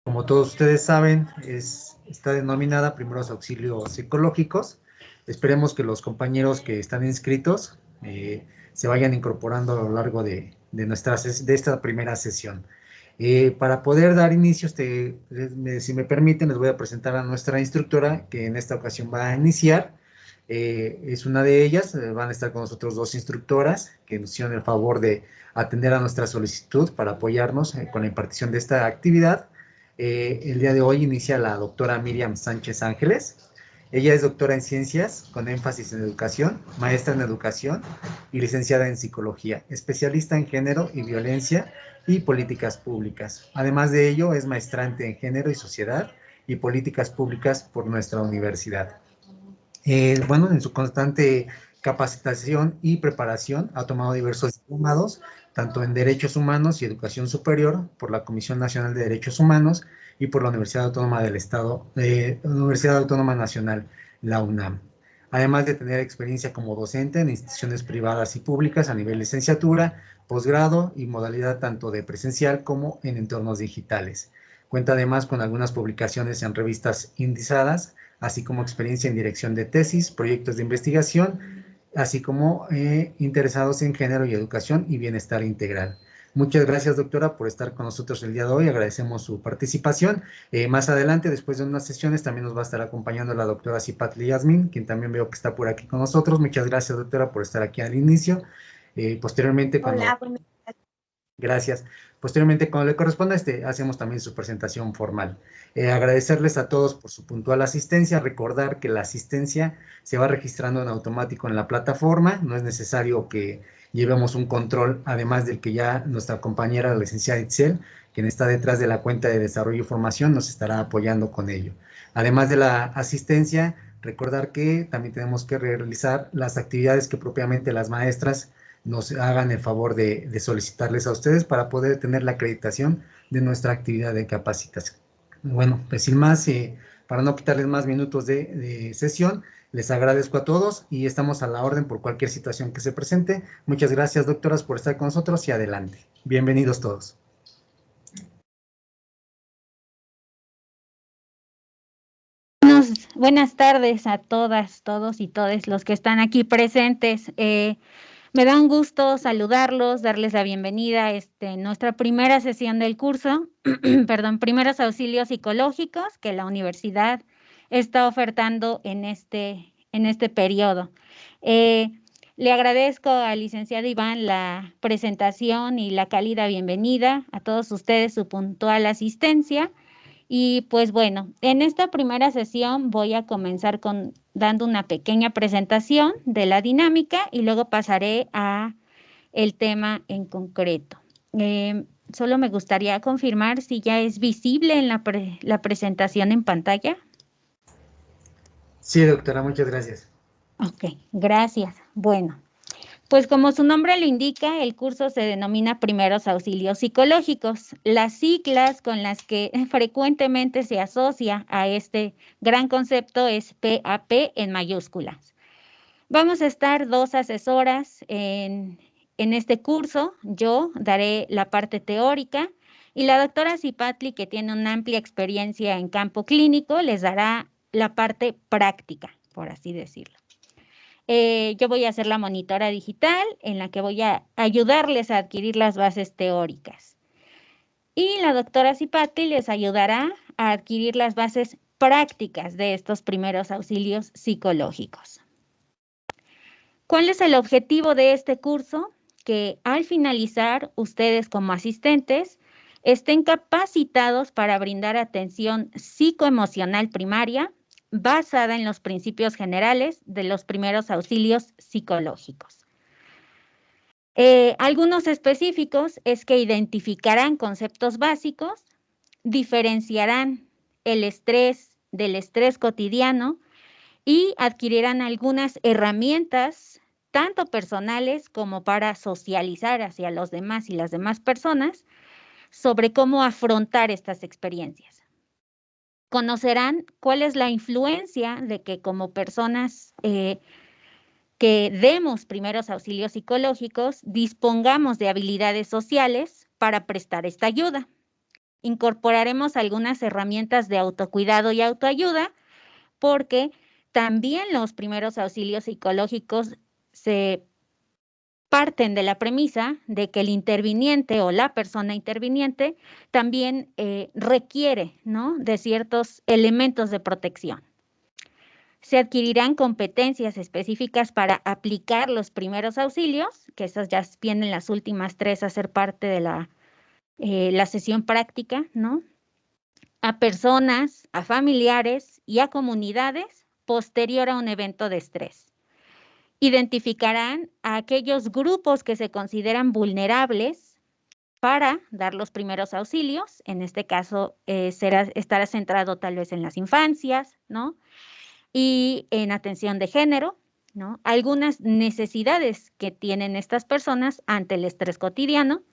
Como todos ustedes saben, está denominada Primeros Auxilios Psicológicos. Esperemos que los compañeros que están inscritos se vayan incorporando a lo largo de esta primera sesión. Para poder dar inicio, si me permiten, les voy a presentar a nuestra instructora, que en esta ocasión va a iniciar. Es una de ellas. Van a estar con nosotros dos instructoras que nos hicieron el favor de atender a nuestra solicitud para apoyarnos con la impartición de esta actividad. El día de hoy inicia la doctora Miriam Sánchez Ángeles. Ella es doctora en ciencias con énfasis en educación, maestra en educación y licenciada en psicología, especialista en género y violencia y políticas públicas. Además de ello, es maestrante en género y sociedad y políticas públicas por nuestra universidad. Bueno, en su constante capacitación y preparación ha tomado diversos diplomados, tanto en Derechos Humanos y Educación Superior por la Comisión Nacional de Derechos Humanos y por la Universidad Autónoma del Estado, Universidad Autónoma Nacional, la UNAM. Además de tener experiencia como docente en instituciones privadas y públicas a nivel licenciatura, posgrado y modalidad tanto de presencial como en entornos digitales. Cuenta además con algunas publicaciones en revistas indizadas, así como experiencia en dirección de tesis, proyectos de investigación, así como interesados en género y educación y bienestar integral. Muchas gracias, doctora, por estar con nosotros el día de hoy. Agradecemos su participación. Más adelante, después de unas sesiones, también nos va a estar acompañando la doctora Cipatli Yasmin, quien también veo que está por aquí con nosotros. Muchas gracias, doctora, por estar aquí al inicio. Posteriormente, cuando Hola, buenas Gracias. Posteriormente, cuando le corresponda, hacemos también su presentación formal. Agradecerles a todos por su puntual asistencia. Recordar que la asistencia se va registrando en automático en la plataforma. No es necesario que llevemos un control, además del que ya nuestra compañera, la licenciada Itzel, quien está detrás de la cuenta de desarrollo y formación, nos estará apoyando con ello. Además de la asistencia, recordar que también tenemos que realizar las actividades que propiamente las maestras nos hagan el favor de solicitarles a ustedes para poder tener la acreditación de nuestra actividad de capacitación. Bueno, pues sin más, para no quitarles más minutos de sesión, les agradezco a todos y estamos a la orden por cualquier situación que se presente. Muchas gracias, doctoras, por estar con nosotros y adelante. Bienvenidos todos. Buenas tardes a todas, todos y todes los que están aquí presentes. Me da un gusto saludarlos, darles la bienvenida a nuestra primera sesión del curso, perdón, Primeros Auxilios Psicológicos que la universidad está ofertando en este periodo. Le agradezco al licenciado Iván la presentación y la cálida bienvenida, a todos ustedes su puntual asistencia. Y pues bueno, en esta primera sesión voy a comenzar dando una pequeña presentación de la dinámica y luego pasaré a el tema en concreto. Solo me gustaría confirmar si ya es visible en la presentación en pantalla. Sí, doctora, muchas gracias. Ok, gracias. Bueno, pues como su nombre lo indica, el curso se denomina Primeros Auxilios Psicológicos. Las siglas con las que frecuentemente se asocia a este gran concepto es PAP en mayúsculas. Vamos a estar dos asesoras en este curso. Yo daré la parte teórica y la doctora Cipatli, que tiene una amplia experiencia en campo clínico, les dará la parte práctica, por así decirlo. Yo voy a ser la monitora digital en la que voy a ayudarles a adquirir las bases teóricas. Y la doctora Cipatli les ayudará a adquirir las bases prácticas de estos primeros auxilios psicológicos. ¿Cuál es el objetivo de este curso? Que al finalizar, ustedes como asistentes estén capacitados para brindar atención psicoemocional primaria basada en los principios generales de los primeros auxilios psicológicos. Algunos específicos es que identificarán conceptos básicos, diferenciarán el estrés del estrés cotidiano y adquirirán algunas herramientas, tanto personales como para socializar hacia los demás y las demás personas, sobre cómo afrontar estas experiencias. Conocerán cuál es la influencia de que como personas que demos primeros auxilios psicológicos, dispongamos de habilidades sociales para prestar esta ayuda. Incorporaremos algunas herramientas de autocuidado y autoayuda, porque también los primeros auxilios psicológicos se parten de la premisa de que el interviniente o la persona interviniente también requiere, ¿no?, de ciertos elementos de protección. Se adquirirán competencias específicas para aplicar los primeros auxilios, que esas ya vienen las últimas 3 a ser parte de la sesión práctica, ¿no?, a personas, a familiares y a comunidades posterior a un evento de estrés. Identificarán a aquellos grupos que se consideran vulnerables para dar los primeros auxilios. En este caso, estará centrado tal vez en las infancias, ¿no?, y en atención de género, ¿no?, algunas necesidades que tienen estas personas ante el estrés cotidiano.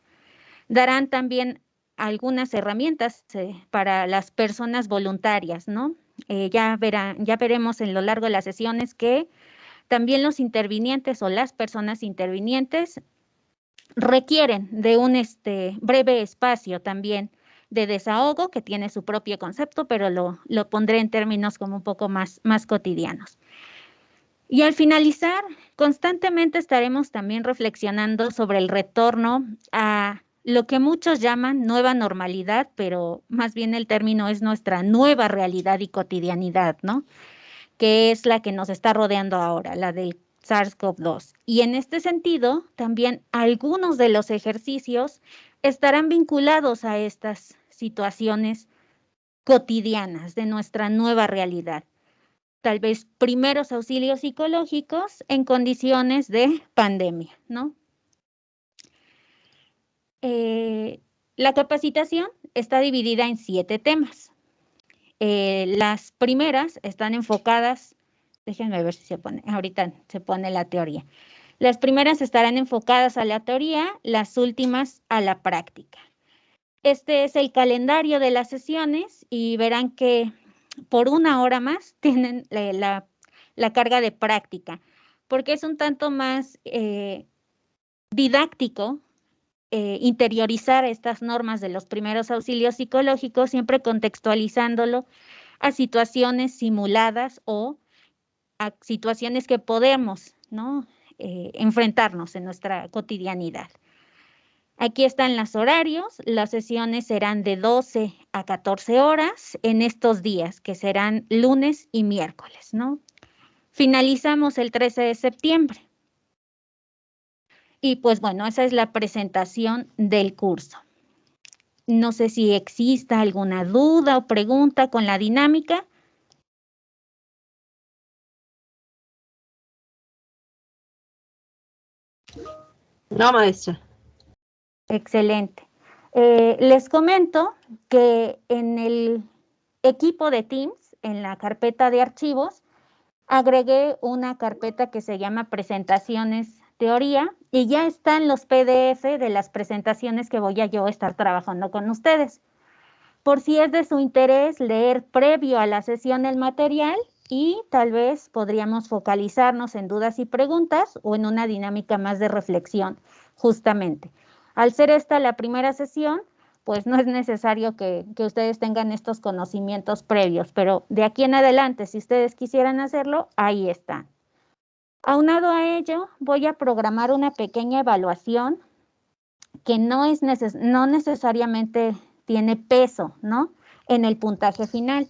Darán también algunas herramientas para las personas voluntarias, ¿no? Ya veremos en lo largo de las sesiones que también los intervinientes o las personas intervinientes requieren de un breve espacio también de desahogo, que tiene su propio concepto, pero lo pondré en términos como un poco más cotidianos. Y al finalizar, constantemente estaremos también reflexionando sobre el retorno a lo que muchos llaman nueva normalidad, pero más bien el término es nuestra nueva realidad y cotidianidad, ¿no?, que es la que nos está rodeando ahora, la del SARS-CoV-2. Y en este sentido, también algunos de los ejercicios estarán vinculados a estas situaciones cotidianas de nuestra nueva realidad. Tal vez primeros auxilios psicológicos en condiciones de pandemia, ¿no? La capacitación está dividida en 7 temas. Las primeras están enfocadas, déjenme ver si se pone, ahorita se pone la teoría. Las primeras estarán enfocadas a la teoría, las últimas a la práctica. Este es el calendario de las sesiones y verán que por 1 hora más tienen la carga de práctica, porque es un tanto más didáctico interiorizar estas normas de los primeros auxilios psicológicos, siempre contextualizándolo a situaciones simuladas o a situaciones que podemos, ¿no?, enfrentarnos en nuestra cotidianidad. Aquí están los horarios. Las sesiones serán de 12 a 14 horas en estos días, que serán lunes y miércoles, ¿no? Finalizamos el 13 de septiembre. Y pues bueno, esa es la presentación del curso. No sé si exista alguna duda o pregunta con la dinámica. No, maestra. Excelente. Les comento que en el equipo de Teams, en la carpeta de archivos, agregué una carpeta que se llama presentaciones teoría y ya están los PDF de las presentaciones que voy a yo estar trabajando con ustedes. Por si es de su interés leer previo a la sesión el material, y tal vez podríamos focalizarnos en dudas y preguntas o en una dinámica más de reflexión, justamente. Al ser esta la primera sesión, pues no es necesario que ustedes tengan estos conocimientos previos, pero de aquí en adelante, si ustedes quisieran hacerlo, ahí están. Aunado a ello, voy a programar una pequeña evaluación que no necesariamente tiene peso, ¿no?, en el puntaje final,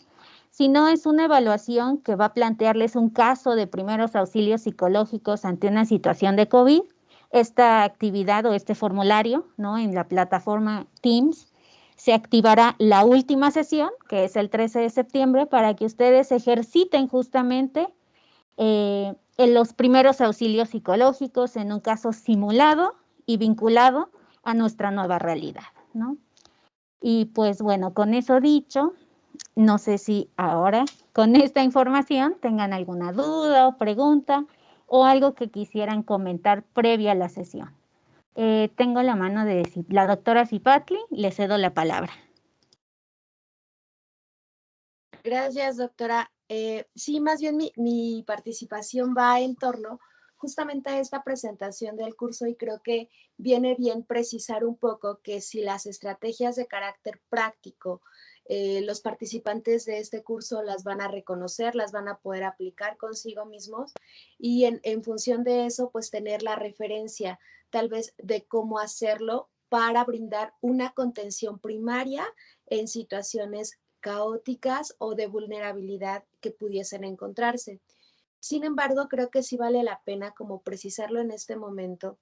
sino es una evaluación que va a plantearles un caso de primeros auxilios psicológicos ante una situación de COVID. Esta actividad o este formulario, ¿no?, en la plataforma Teams, se activará la última sesión, que es el 13 de septiembre, para que ustedes ejerciten justamente en los primeros auxilios psicológicos en un caso simulado y vinculado a nuestra nueva realidad, ¿no? Y pues bueno, con eso dicho, no sé si ahora con esta información tengan alguna duda o pregunta o algo que quisieran comentar previa a la sesión. Tengo la mano de la doctora Zipatli, le cedo la palabra. Gracias, doctora. Sí, más bien mi participación va en torno justamente a esta presentación del curso y creo que viene bien precisar un poco que si las estrategias de carácter práctico, los participantes de este curso las van a reconocer, las van a poder aplicar consigo mismos y en función de eso, pues tener la referencia tal vez de cómo hacerlo para brindar una contención primaria en situaciones caóticas o de vulnerabilidad que pudiesen encontrarse. Sin embargo, creo que sí vale la pena como precisarlo en este momento,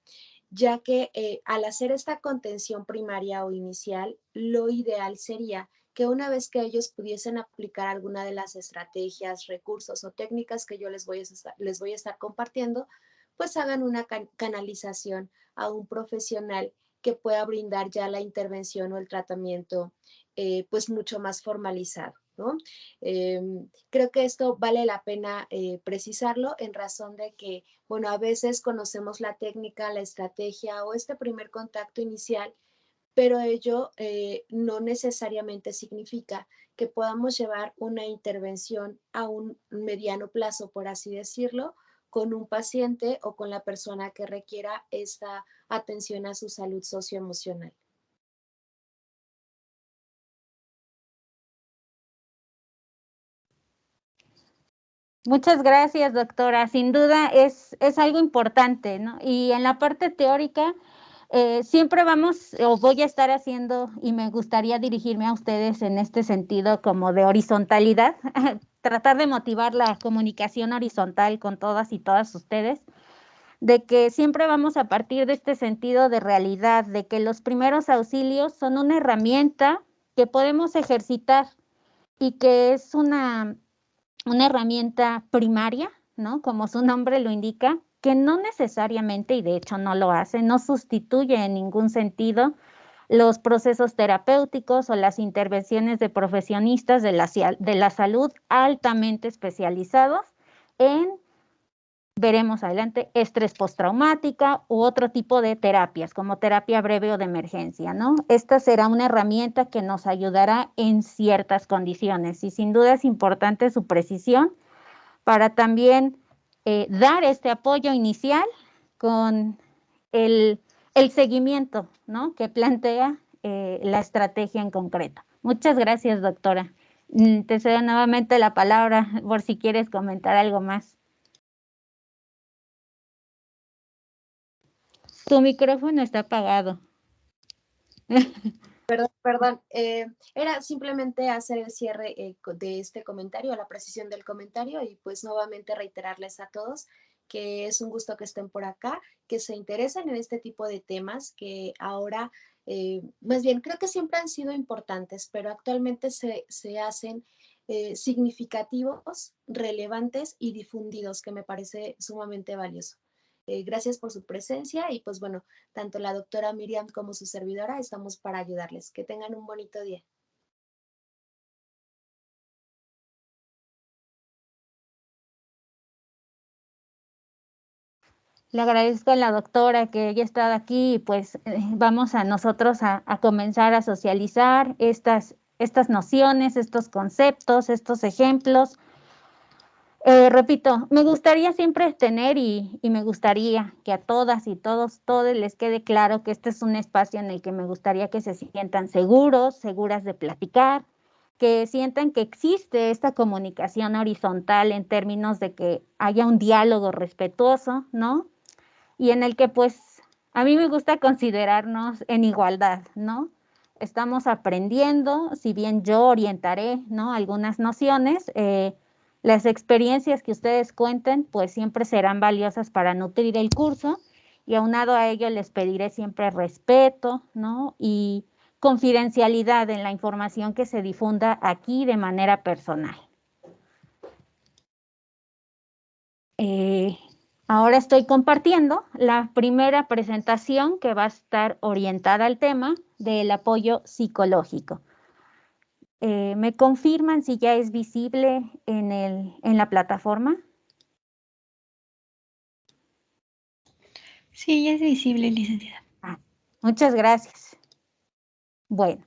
ya que al hacer esta contención primaria o inicial, lo ideal sería que una vez que ellos pudiesen aplicar alguna de las estrategias, recursos o técnicas que yo les voy a estar compartiendo, pues hagan una canalización a un profesional que pueda brindar ya la intervención o el tratamiento pues mucho más formalizado, ¿no? Creo que esto vale la pena precisarlo en razón de que, bueno, a veces conocemos la técnica, la estrategia o este primer contacto inicial, pero ello no necesariamente significa que podamos llevar una intervención a un mediano plazo, por así decirlo, con un paciente o con la persona que requiera esta atención a su salud socioemocional. Muchas gracias, doctora. Sin duda es algo importante, ¿no? Y en la parte teórica, siempre vamos, o voy a estar haciendo, y me gustaría dirigirme a ustedes en este sentido como de horizontalidad, tratar de motivar la comunicación horizontal con todas y todas ustedes, de que siempre vamos a partir de este sentido de realidad, de que los primeros auxilios son una herramienta que podemos ejercitar y que es una herramienta primaria, ¿no? Como su nombre lo indica, que no necesariamente, y de hecho no lo hace, no sustituye en ningún sentido los procesos terapéuticos o las intervenciones de profesionistas de la salud altamente especializados en, veremos adelante, estrés postraumática u otro tipo de terapias, como terapia breve o de emergencia, ¿no? Esta será una herramienta que nos ayudará en ciertas condiciones y sin duda es importante su precisión para también dar este apoyo inicial con el seguimiento, ¿no?, que plantea la estrategia en concreto. Muchas gracias, doctora. Te cedo nuevamente la palabra por si quieres comentar algo más. Tu micrófono está apagado. Perdón, era simplemente hacer el cierre de este comentario, la precisión del comentario y pues nuevamente reiterarles a todos que es un gusto que estén por acá, que se interesen en este tipo de temas que ahora, más bien creo que siempre han sido importantes, pero actualmente se hacen significativos, relevantes y difundidos, que me parece sumamente valioso. Gracias por su presencia y pues bueno, tanto la doctora Miriam como su servidora estamos para ayudarles. Que tengan un bonito día. Le agradezco a la doctora que haya estado aquí y pues vamos a nosotros a comenzar a socializar estas nociones, estos conceptos, estos ejemplos. Repito, me gustaría siempre tener y me gustaría que a todas y todos les quede claro que este es un espacio en el que me gustaría que se sientan seguros, seguras de platicar, que sientan que existe esta comunicación horizontal en términos de que haya un diálogo respetuoso, ¿no? Y en el que pues a mí me gusta considerarnos en igualdad, ¿no? Estamos aprendiendo, si bien yo orientaré, ¿no?, algunas nociones, las experiencias que ustedes cuenten, pues siempre serán valiosas para nutrir el curso y aunado a ello les pediré siempre respeto, ¿no?, y confidencialidad en la información que se difunda aquí de manera personal. Ahora estoy compartiendo la primera presentación que va a estar orientada al tema del apoyo psicológico. ¿Me confirman si ya es visible en la plataforma? Sí, ya es visible, licenciada. Muchas gracias. Bueno,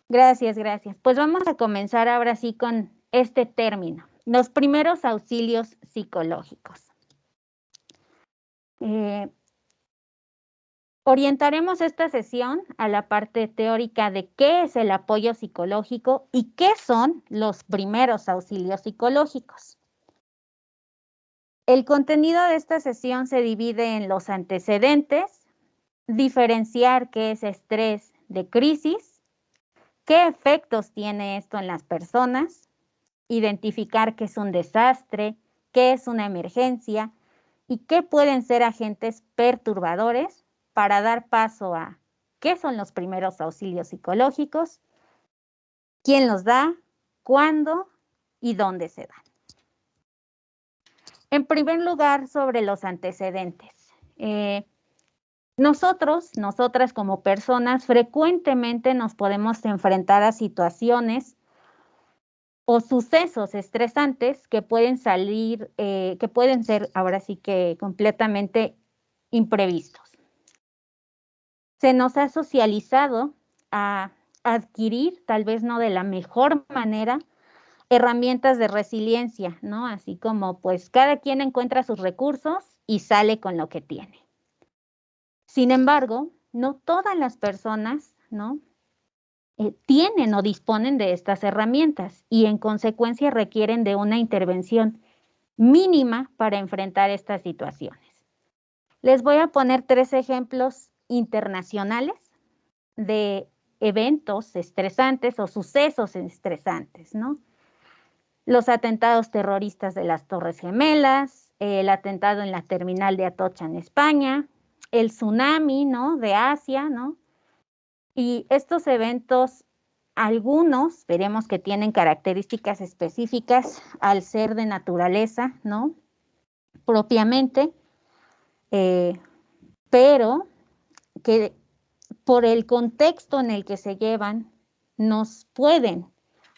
gracias. Pues vamos a comenzar ahora sí con este término, los primeros auxilios psicológicos. Orientaremos esta sesión a la parte teórica de qué es el apoyo psicológico y qué son los primeros auxilios psicológicos. El contenido de esta sesión se divide en los antecedentes, diferenciar qué es estrés de crisis, qué efectos tiene esto en las personas, identificar qué es un desastre, qué es una emergencia y qué pueden ser agentes perturbadores para dar paso a qué son los primeros auxilios psicológicos, quién los da, cuándo y dónde se dan. En primer lugar, sobre los antecedentes. Nosotras como personas, frecuentemente nos podemos enfrentar a situaciones o sucesos estresantes que pueden ser ahora sí que completamente imprevistos. Se nos ha socializado a adquirir, tal vez no de la mejor manera, herramientas de resiliencia, ¿no? Así como pues cada quien encuentra sus recursos y sale con lo que tiene. Sin embargo, no todas las personas, ¿no? Tienen o disponen de estas herramientas y en consecuencia requieren de una intervención mínima para enfrentar estas situaciones. Les voy a poner 3 ejemplos internacionales de eventos estresantes o sucesos estresantes, ¿no? Los atentados terroristas de las Torres Gemelas, el atentado en la terminal de Atocha en España, el tsunami, ¿no? De Asia, ¿no? Y estos eventos, algunos veremos que tienen características específicas al ser de naturaleza, ¿no? Propiamente, pero que por el contexto en el que se llevan, nos pueden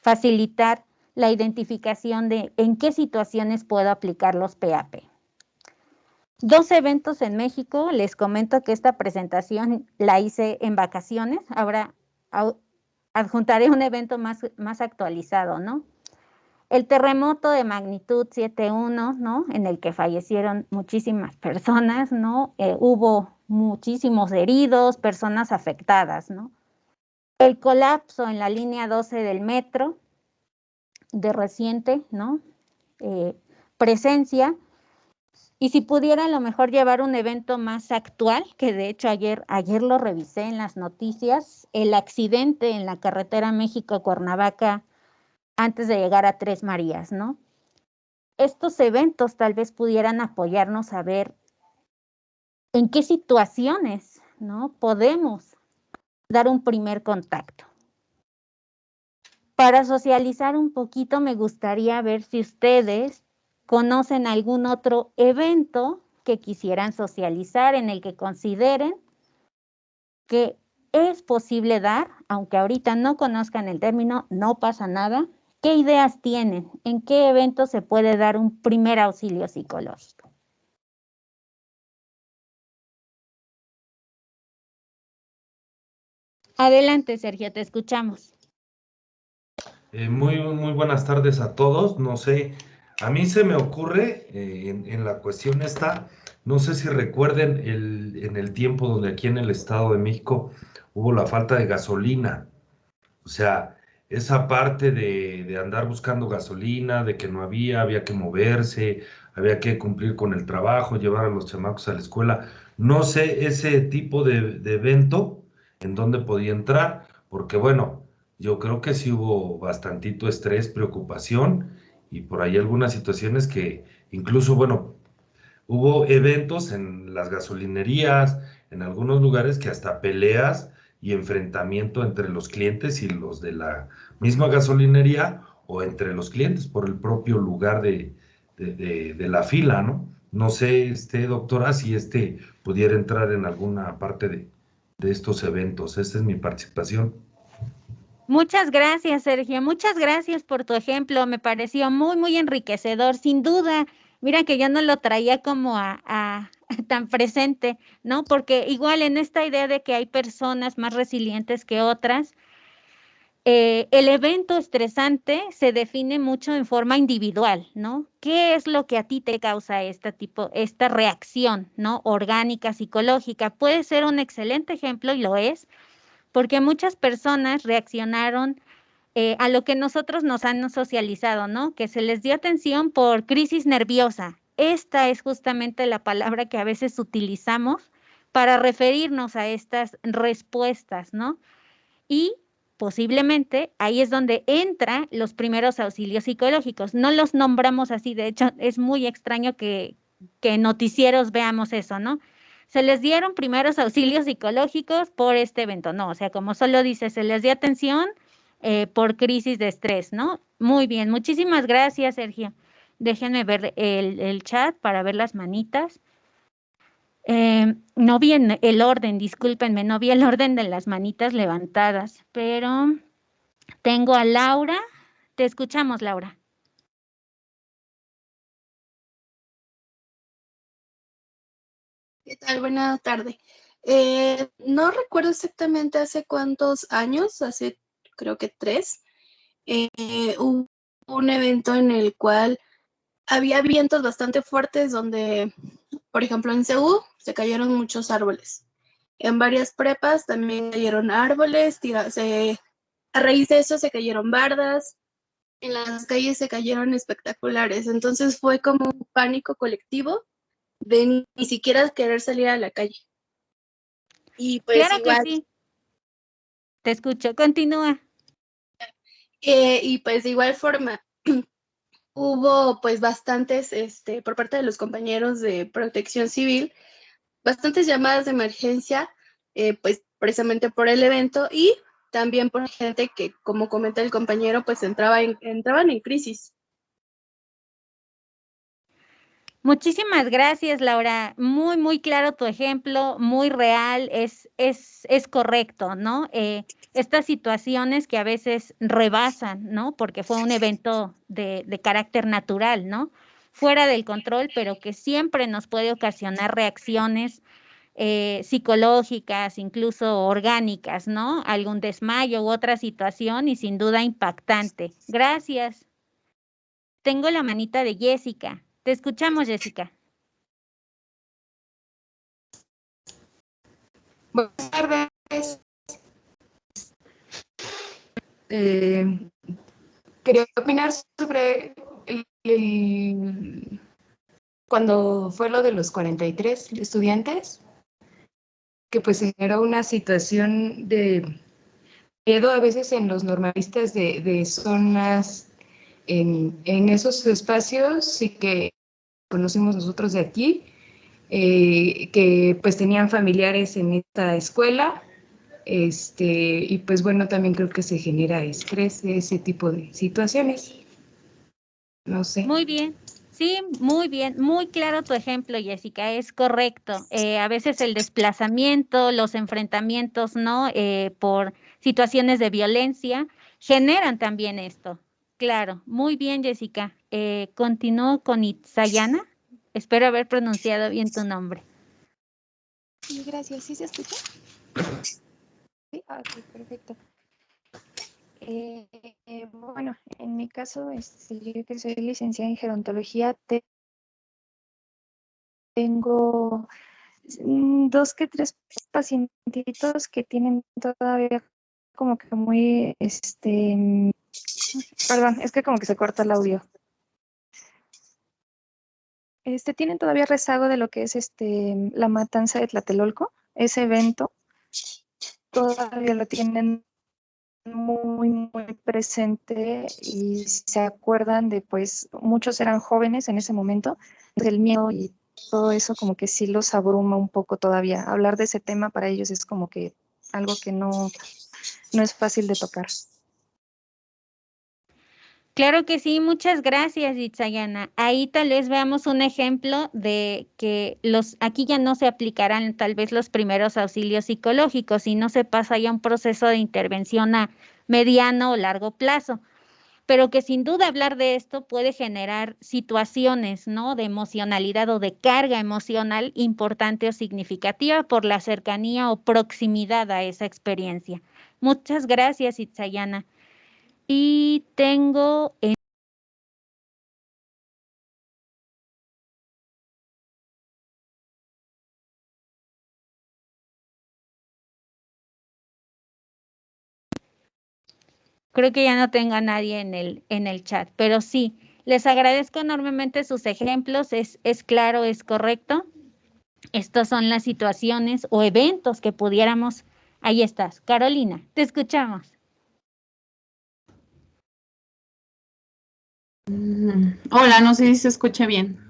facilitar la identificación de en qué situaciones puedo aplicar los PAP. 2 eventos en México, les comento que esta presentación la hice en vacaciones, ahora adjuntaré un evento más actualizado, ¿no? El terremoto de magnitud 7.1, ¿no? En el que fallecieron muchísimas personas, ¿no? Hubo muchísimos heridos, personas afectadas, ¿no? El colapso en la línea 12 del metro, de reciente, ¿no? Presencia. Y si pudiera a lo mejor llevar un evento más actual, que de hecho ayer lo revisé en las noticias, el accidente en la carretera México-Cuernavaca antes de llegar a Tres Marías, ¿no? Estos eventos tal vez pudieran apoyarnos a ver en qué situaciones, ¿no? Podemos dar un primer contacto. Para socializar un poquito, me gustaría ver si ustedes conocen algún otro evento que quisieran socializar, en el que consideren que es posible dar, aunque ahorita no conozcan el término, no pasa nada. ¿Qué ideas tienen? ¿En qué evento se puede dar un primer auxilio psicológico? Adelante, Sergio, te escuchamos. Muy buenas tardes a todos. No sé, a mí se me ocurre en la cuestión esta, no sé si recuerden en el tiempo donde aquí en el Estado de México hubo la falta de gasolina. O sea, esa parte de andar buscando gasolina, de que no había que moverse, había que cumplir con el trabajo, llevar a los chamacos a la escuela. No sé ese tipo de evento en dónde podía entrar, porque bueno, yo creo que sí hubo bastantito estrés, preocupación y por ahí algunas situaciones que incluso, bueno, hubo eventos en las gasolinerías, en algunos lugares que hasta peleas y enfrentamiento entre los clientes y los de la misma gasolinería o entre los clientes por el propio lugar de la fila, ¿no? No sé, doctora, si pudiera entrar en alguna parte de estos eventos. Esta es mi participación. Muchas gracias, Sergio. Muchas gracias por tu ejemplo. Me pareció muy enriquecedor, sin duda. Mira que yo no lo traía como tan presente, ¿no? Porque igual en esta idea de que hay personas más resilientes que otras, el evento estresante se define mucho en forma individual, ¿no? ¿Qué es lo que a ti te causa esta reacción, ¿no? Orgánica, psicológica. Puede ser un excelente ejemplo, y lo es, porque muchas personas reaccionaron a lo que nosotros nos han socializado, ¿no? Que se les dio atención por crisis nerviosa. Esta es justamente la palabra que a veces utilizamos para referirnos a estas respuestas, ¿no? Y posiblemente ahí es donde entran los primeros auxilios psicológicos. No los nombramos así, de hecho es muy extraño que en noticieros veamos eso, ¿no? Se les dieron primeros auxilios psicológicos por este evento, no, o sea, como solo dice, se les dio atención por crisis de estrés, ¿no? Muy bien, muchísimas gracias, Sergio. Déjenme ver el chat para ver las manitas. No vi el orden, discúlpenme, no vi el orden de las manitas levantadas, pero tengo a Laura. Te escuchamos, Laura. ¿Qué tal? Buena tarde. No recuerdo exactamente hace cuántos años, hace creo que 3, hubo un evento en el cual había vientos bastante fuertes donde, por ejemplo, en Seúl se cayeron muchos árboles. En varias prepas también cayeron árboles, a raíz de eso se cayeron bardas, en las calles se cayeron espectaculares. Entonces fue como un pánico colectivo de ni siquiera querer salir a la calle. Y pues claro igual, que sí. Te escucho, continúa. y pues de igual forma, hubo pues bastantes, por parte de los compañeros de protección civil, bastantes llamadas de emergencia, pues precisamente por el evento y también por gente que, como comenta el compañero, pues entraban en crisis. Muchísimas gracias, Laura. Muy, muy claro tu ejemplo, muy real, es correcto, ¿no? Estas situaciones que a veces rebasan, ¿no? Porque fue un evento de carácter natural, ¿no? Fuera del control, pero que siempre nos puede ocasionar reacciones psicológicas, incluso orgánicas, ¿no? Algún desmayo u otra situación y sin duda impactante. Gracias. Tengo la manita de Jessica. Te escuchamos, Jessica. Buenas tardes. Quería opinar sobre cuando fue lo de los 43 estudiantes, que pues generó una situación de miedo a veces en los normalistas de zonas en esos espacios y que conocimos nosotros de aquí, que pues tenían familiares en esta escuela, y pues bueno, también creo que se genera estrés de ese tipo de situaciones. No sé. Muy bien. Sí, muy bien, muy claro tu ejemplo, Jessica, es correcto. A veces el desplazamiento, los enfrentamientos, ¿no? Por situaciones de violencia generan también esto. Claro, muy bien, Jessica. Continúo con Itzayana. Espero haber pronunciado bien tu nombre. Sí, gracias. ¿Sí se escucha? Sí, ok, perfecto. Bueno, en mi caso, yo que soy licenciada en gerontología, tengo 2 que 3 pacientitos que tienen todavía como que muy, perdón, es que como que se corta el audio. Tienen todavía rezago de lo que es la matanza de Tlatelolco, ese evento, todavía lo tienen muy, muy presente y se acuerdan de, pues, muchos eran jóvenes en ese momento, del miedo y todo eso como que sí los abruma un poco todavía. Hablar de ese tema para ellos es como que algo que no es fácil de tocar. Claro que sí, muchas gracias, Itzayana. Ahí tal vez veamos un ejemplo de que aquí ya no se aplicarán tal vez los primeros auxilios psicológicos y no se pasa ya un proceso de intervención a mediano o largo plazo, pero que sin duda hablar de esto puede generar situaciones, ¿no? De emocionalidad o de carga emocional importante o significativa por la cercanía o proximidad a esa experiencia. Muchas gracias, Itzayana. Y tengo en creo que ya no tengo a nadie en el chat, pero sí, les agradezco enormemente sus ejemplos, es claro, es correcto. Estas son las situaciones o eventos que pudiéramos. Ahí estás, Carolina, te escuchamos. Hola, no sé si se escucha bien.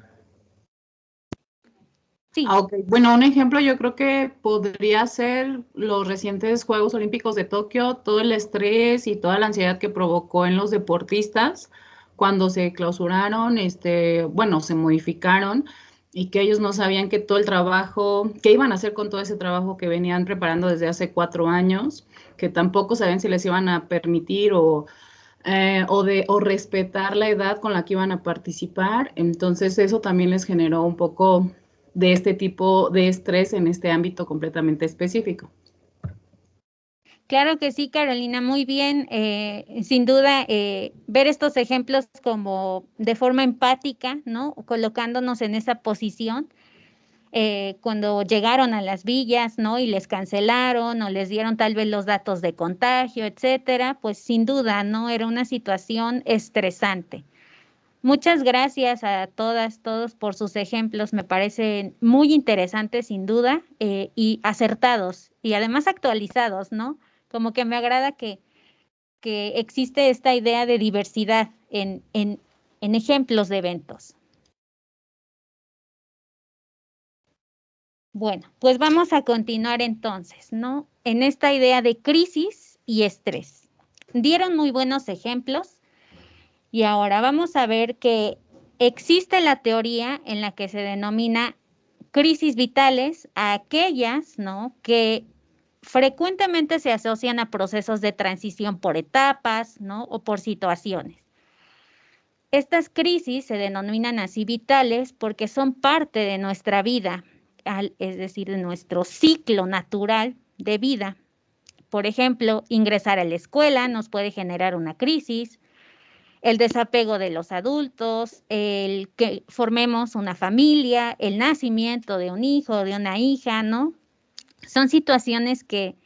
Sí. Ok. Bueno, un ejemplo yo creo que podría ser los recientes Juegos Olímpicos de Tokio, todo el estrés y toda la ansiedad que provocó en los deportistas cuando se clausuraron, bueno, se modificaron y que ellos no sabían que todo el trabajo, qué iban a hacer con todo ese trabajo que venían preparando desde hace 4 años, que tampoco sabían si les iban a permitir o respetar la edad con la que iban a participar. Entonces eso también les generó un poco de este tipo de estrés en este ámbito completamente específico. Claro que sí, Carolina, muy bien. Sin duda, ver estos ejemplos como de forma empática, ¿no? Colocándonos en esa posición. Cuando llegaron a las villas, ¿no? Y les cancelaron o les dieron tal vez los datos de contagio, etcétera, pues sin duda, ¿no? Era una situación estresante. Muchas gracias a todas, todos por sus ejemplos, me parecen muy interesantes sin duda y acertados y además actualizados, ¿no? Como que me agrada que existe esta idea de diversidad en ejemplos de eventos. Bueno, pues vamos a continuar entonces, ¿no? En esta idea de crisis y estrés. Dieron muy buenos ejemplos y ahora vamos a ver que existe la teoría en la que se denomina crisis vitales a aquellas, ¿no? Que frecuentemente se asocian a procesos de transición por etapas, ¿no? O por situaciones. Estas crisis se denominan así vitales porque son parte de nuestra vida, es decir, de nuestro ciclo natural de vida. Por ejemplo, ingresar a la escuela nos puede generar una crisis, el desapego de los adultos, el que formemos una familia, el nacimiento de un hijo o de una hija, ¿no? Son situaciones que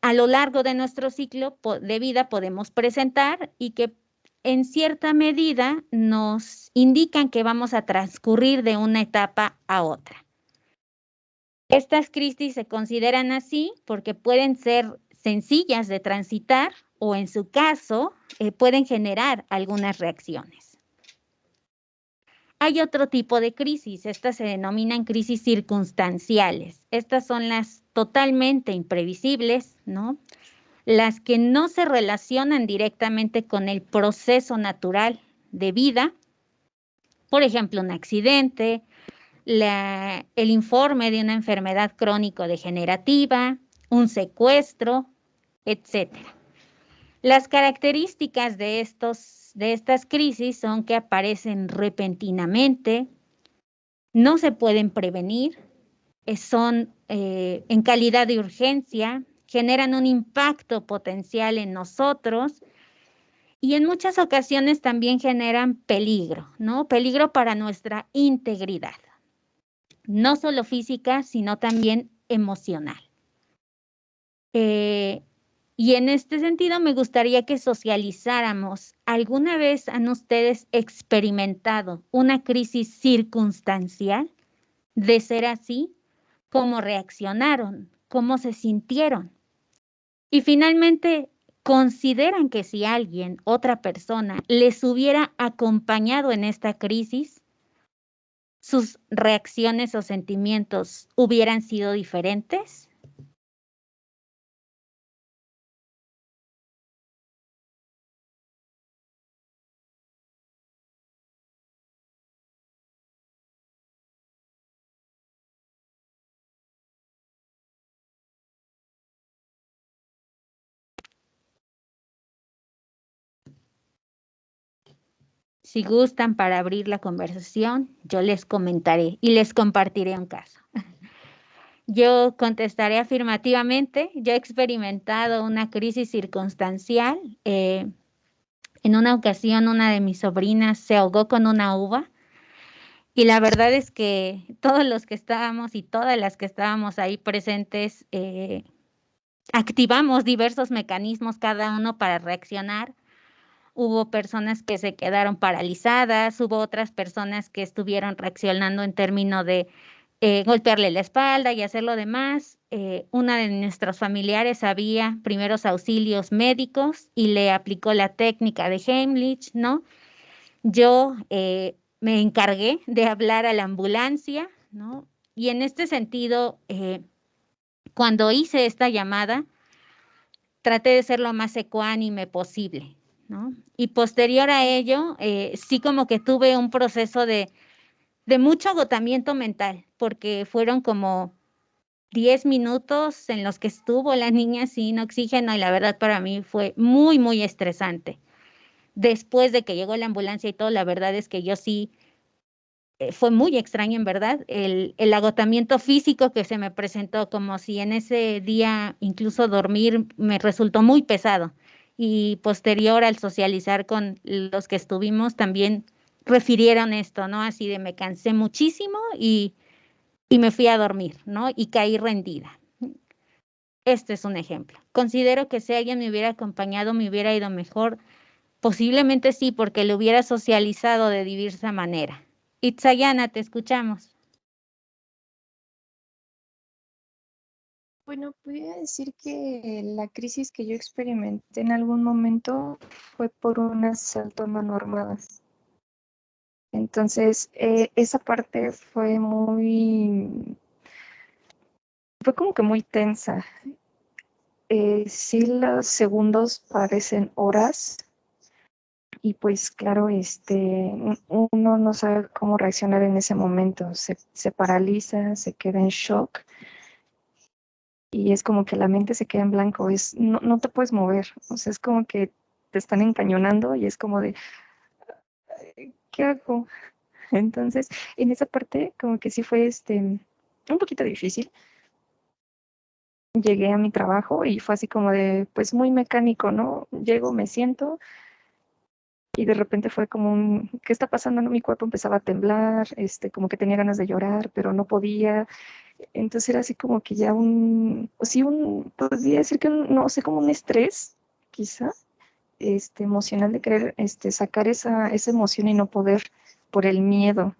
a lo largo de nuestro ciclo de vida podemos presentar y que en cierta medida nos indican que vamos a transcurrir de una etapa a otra. Estas crisis se consideran así porque pueden ser sencillas de transitar o en su caso pueden generar algunas reacciones. Hay otro tipo de crisis, estas se denominan crisis circunstanciales. Estas son las totalmente imprevisibles, ¿no? Las que no se relacionan directamente con el proceso natural de vida. Por ejemplo, un accidente, el informe de una enfermedad crónico-degenerativa, un secuestro, etc. Las características de estas crisis son que aparecen repentinamente, no se pueden prevenir, son en calidad de urgencia, generan un impacto potencial en nosotros y en muchas ocasiones también generan peligro, ¿no? Peligro para nuestra integridad, no solo física, sino también emocional. Y en este sentido me gustaría que socializáramos. ¿Alguna vez han ustedes experimentado una crisis circunstancial? De ser así, ¿cómo reaccionaron? ¿Cómo se sintieron? Y finalmente, ¿consideran que si alguien, otra persona, les hubiera acompañado en esta crisis, sus reacciones o sentimientos hubieran sido diferentes? Si gustan para abrir la conversación, yo les comentaré y les compartiré un caso. Yo contestaré afirmativamente. Yo he experimentado una crisis circunstancial. En una ocasión, una de mis sobrinas se ahogó con una uva. Y la verdad es que todos los que estábamos y todas las que estábamos ahí presentes, activamos diversos mecanismos cada uno para reaccionar. Hubo personas que se quedaron paralizadas, hubo otras personas que estuvieron reaccionando en términos de golpearle la espalda y hacer lo demás. Una de nuestros familiares sabía primeros auxilios médicos y le aplicó la técnica de Heimlich, ¿no? Yo me encargué de hablar a la ambulancia, ¿no? Y en este sentido, cuando hice esta llamada, traté de ser lo más ecuánime posible, ¿no? Y posterior a ello, sí como que tuve un proceso de mucho agotamiento mental, porque fueron como 10 minutos en los que estuvo la niña sin oxígeno y la verdad para mí fue muy, muy estresante. Después de que llegó la ambulancia y todo, la verdad es que yo sí, fue muy extraño en verdad, el agotamiento físico que se me presentó, como si en ese día incluso dormir me resultó muy pesado. Y posterior al socializar con los que estuvimos también refirieron esto, ¿no? Así de me cansé muchísimo y me fui a dormir, ¿no? Y caí rendida. Este es un ejemplo. Considero que si alguien me hubiera acompañado, me hubiera ido mejor. Posiblemente sí, porque lo hubiera socializado de diversa manera. Itzayana, te escuchamos. Bueno, podría decir que la crisis que yo experimenté en algún momento fue por un asalto a mano armada. Entonces, esa parte fue como que muy tensa. Sí, los segundos parecen horas y pues claro, uno no sabe cómo reaccionar en ese momento. Se paraliza, se queda en shock y es como que la mente se queda en blanco. No te puedes mover. O sea, es como que te están encañonando y es como de, ¿qué hago? Entonces, en esa parte como que sí fue un poquito difícil. Llegué a mi trabajo y fue así como de, pues muy mecánico, ¿no? Llego, me siento y de repente fue como ¿qué está pasando? ¿No? Mi cuerpo empezaba a temblar, como que tenía ganas de llorar, pero no podía. Entonces era así como que ya podría decir que no sé, como un estrés, quizá, emocional de querer, sacar esa emoción y no poder por el miedo.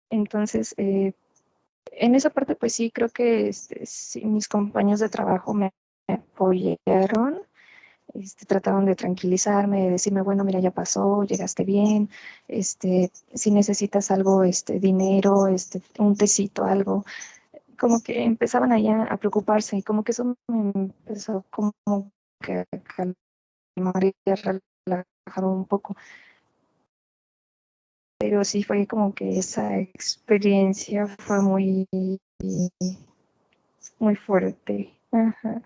Entonces, en esa parte, pues sí, creo que sí, mis compañeros de trabajo me apoyaron, trataban de tranquilizarme, de decirme, bueno, mira, ya pasó, llegaste bien, si necesitas algo, dinero, un tecito, algo, como que empezaban allá a preocuparse y como que eso me empezó como que a calmar y a relajar un poco. Pero sí fue como que esa experiencia fue muy fuerte. Ajá.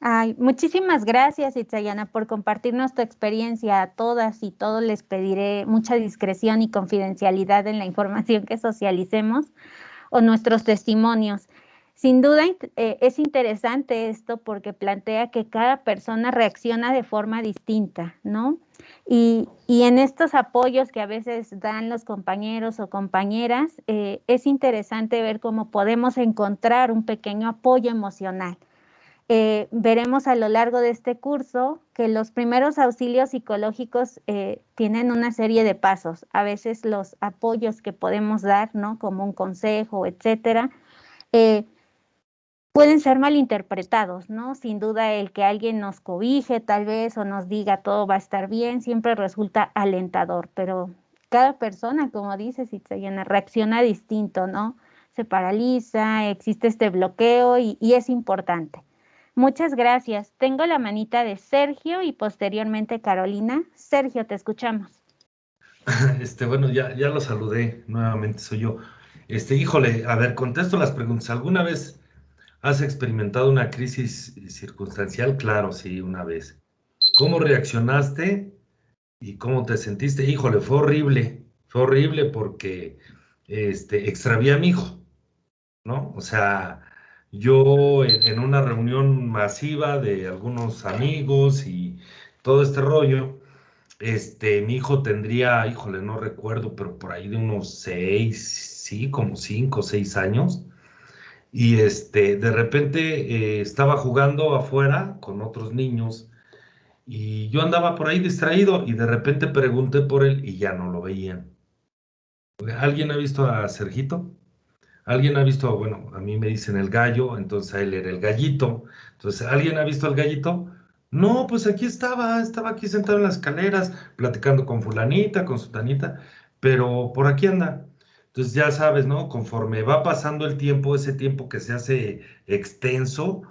Ay, muchísimas gracias, Itzayana, por compartirnos tu experiencia. A todas y todos les pediré mucha discreción y confidencialidad en la información que socialicemos o nuestros testimonios. Sin duda es interesante esto porque plantea que cada persona reacciona de forma distinta, ¿no? Y en estos apoyos que a veces dan los compañeros o compañeras, es interesante ver cómo podemos encontrar un pequeño apoyo emocional. Veremos a lo largo de este curso que los primeros auxilios psicológicos tienen una serie de pasos. A veces los apoyos que podemos dar, ¿no? Como un consejo, etcétera, pueden ser malinterpretados, ¿no? Sin duda el que alguien nos cobije tal vez o nos diga todo va a estar bien siempre resulta alentador, pero cada persona, como dices, Itzayana, reacciona distinto, ¿no? Se paraliza, existe este bloqueo y es importante. Muchas gracias. Tengo la manita de Sergio y posteriormente Carolina. Sergio, te escuchamos. Bueno, ya lo saludé, nuevamente soy yo. Híjole, a ver, contesto las preguntas. ¿Alguna vez has experimentado una crisis circunstancial? Claro, sí, una vez. ¿Cómo reaccionaste y cómo te sentiste? Híjole, fue horrible porque extravié a mi hijo. ¿no? O sea, yo en una reunión masiva de algunos amigos y todo este rollo, mi hijo tendría, híjole, no recuerdo, pero por ahí de unos 6, sí, como 5 o 6 años. Y de repente estaba jugando afuera con otros niños y yo andaba por ahí distraído y de repente pregunté por él y ya no lo veían. ¿Alguien ha visto a Sergito? ¿Alguien ha visto, bueno, a mí me dicen el gallo, entonces a él era el gallito. Entonces, ¿alguien ha visto al gallito? No, pues aquí estaba aquí sentado en las escaleras, platicando con fulanita, con sutanita, pero por aquí anda. Entonces, ya sabes, ¿no? Conforme va pasando el tiempo, ese tiempo que se hace extenso,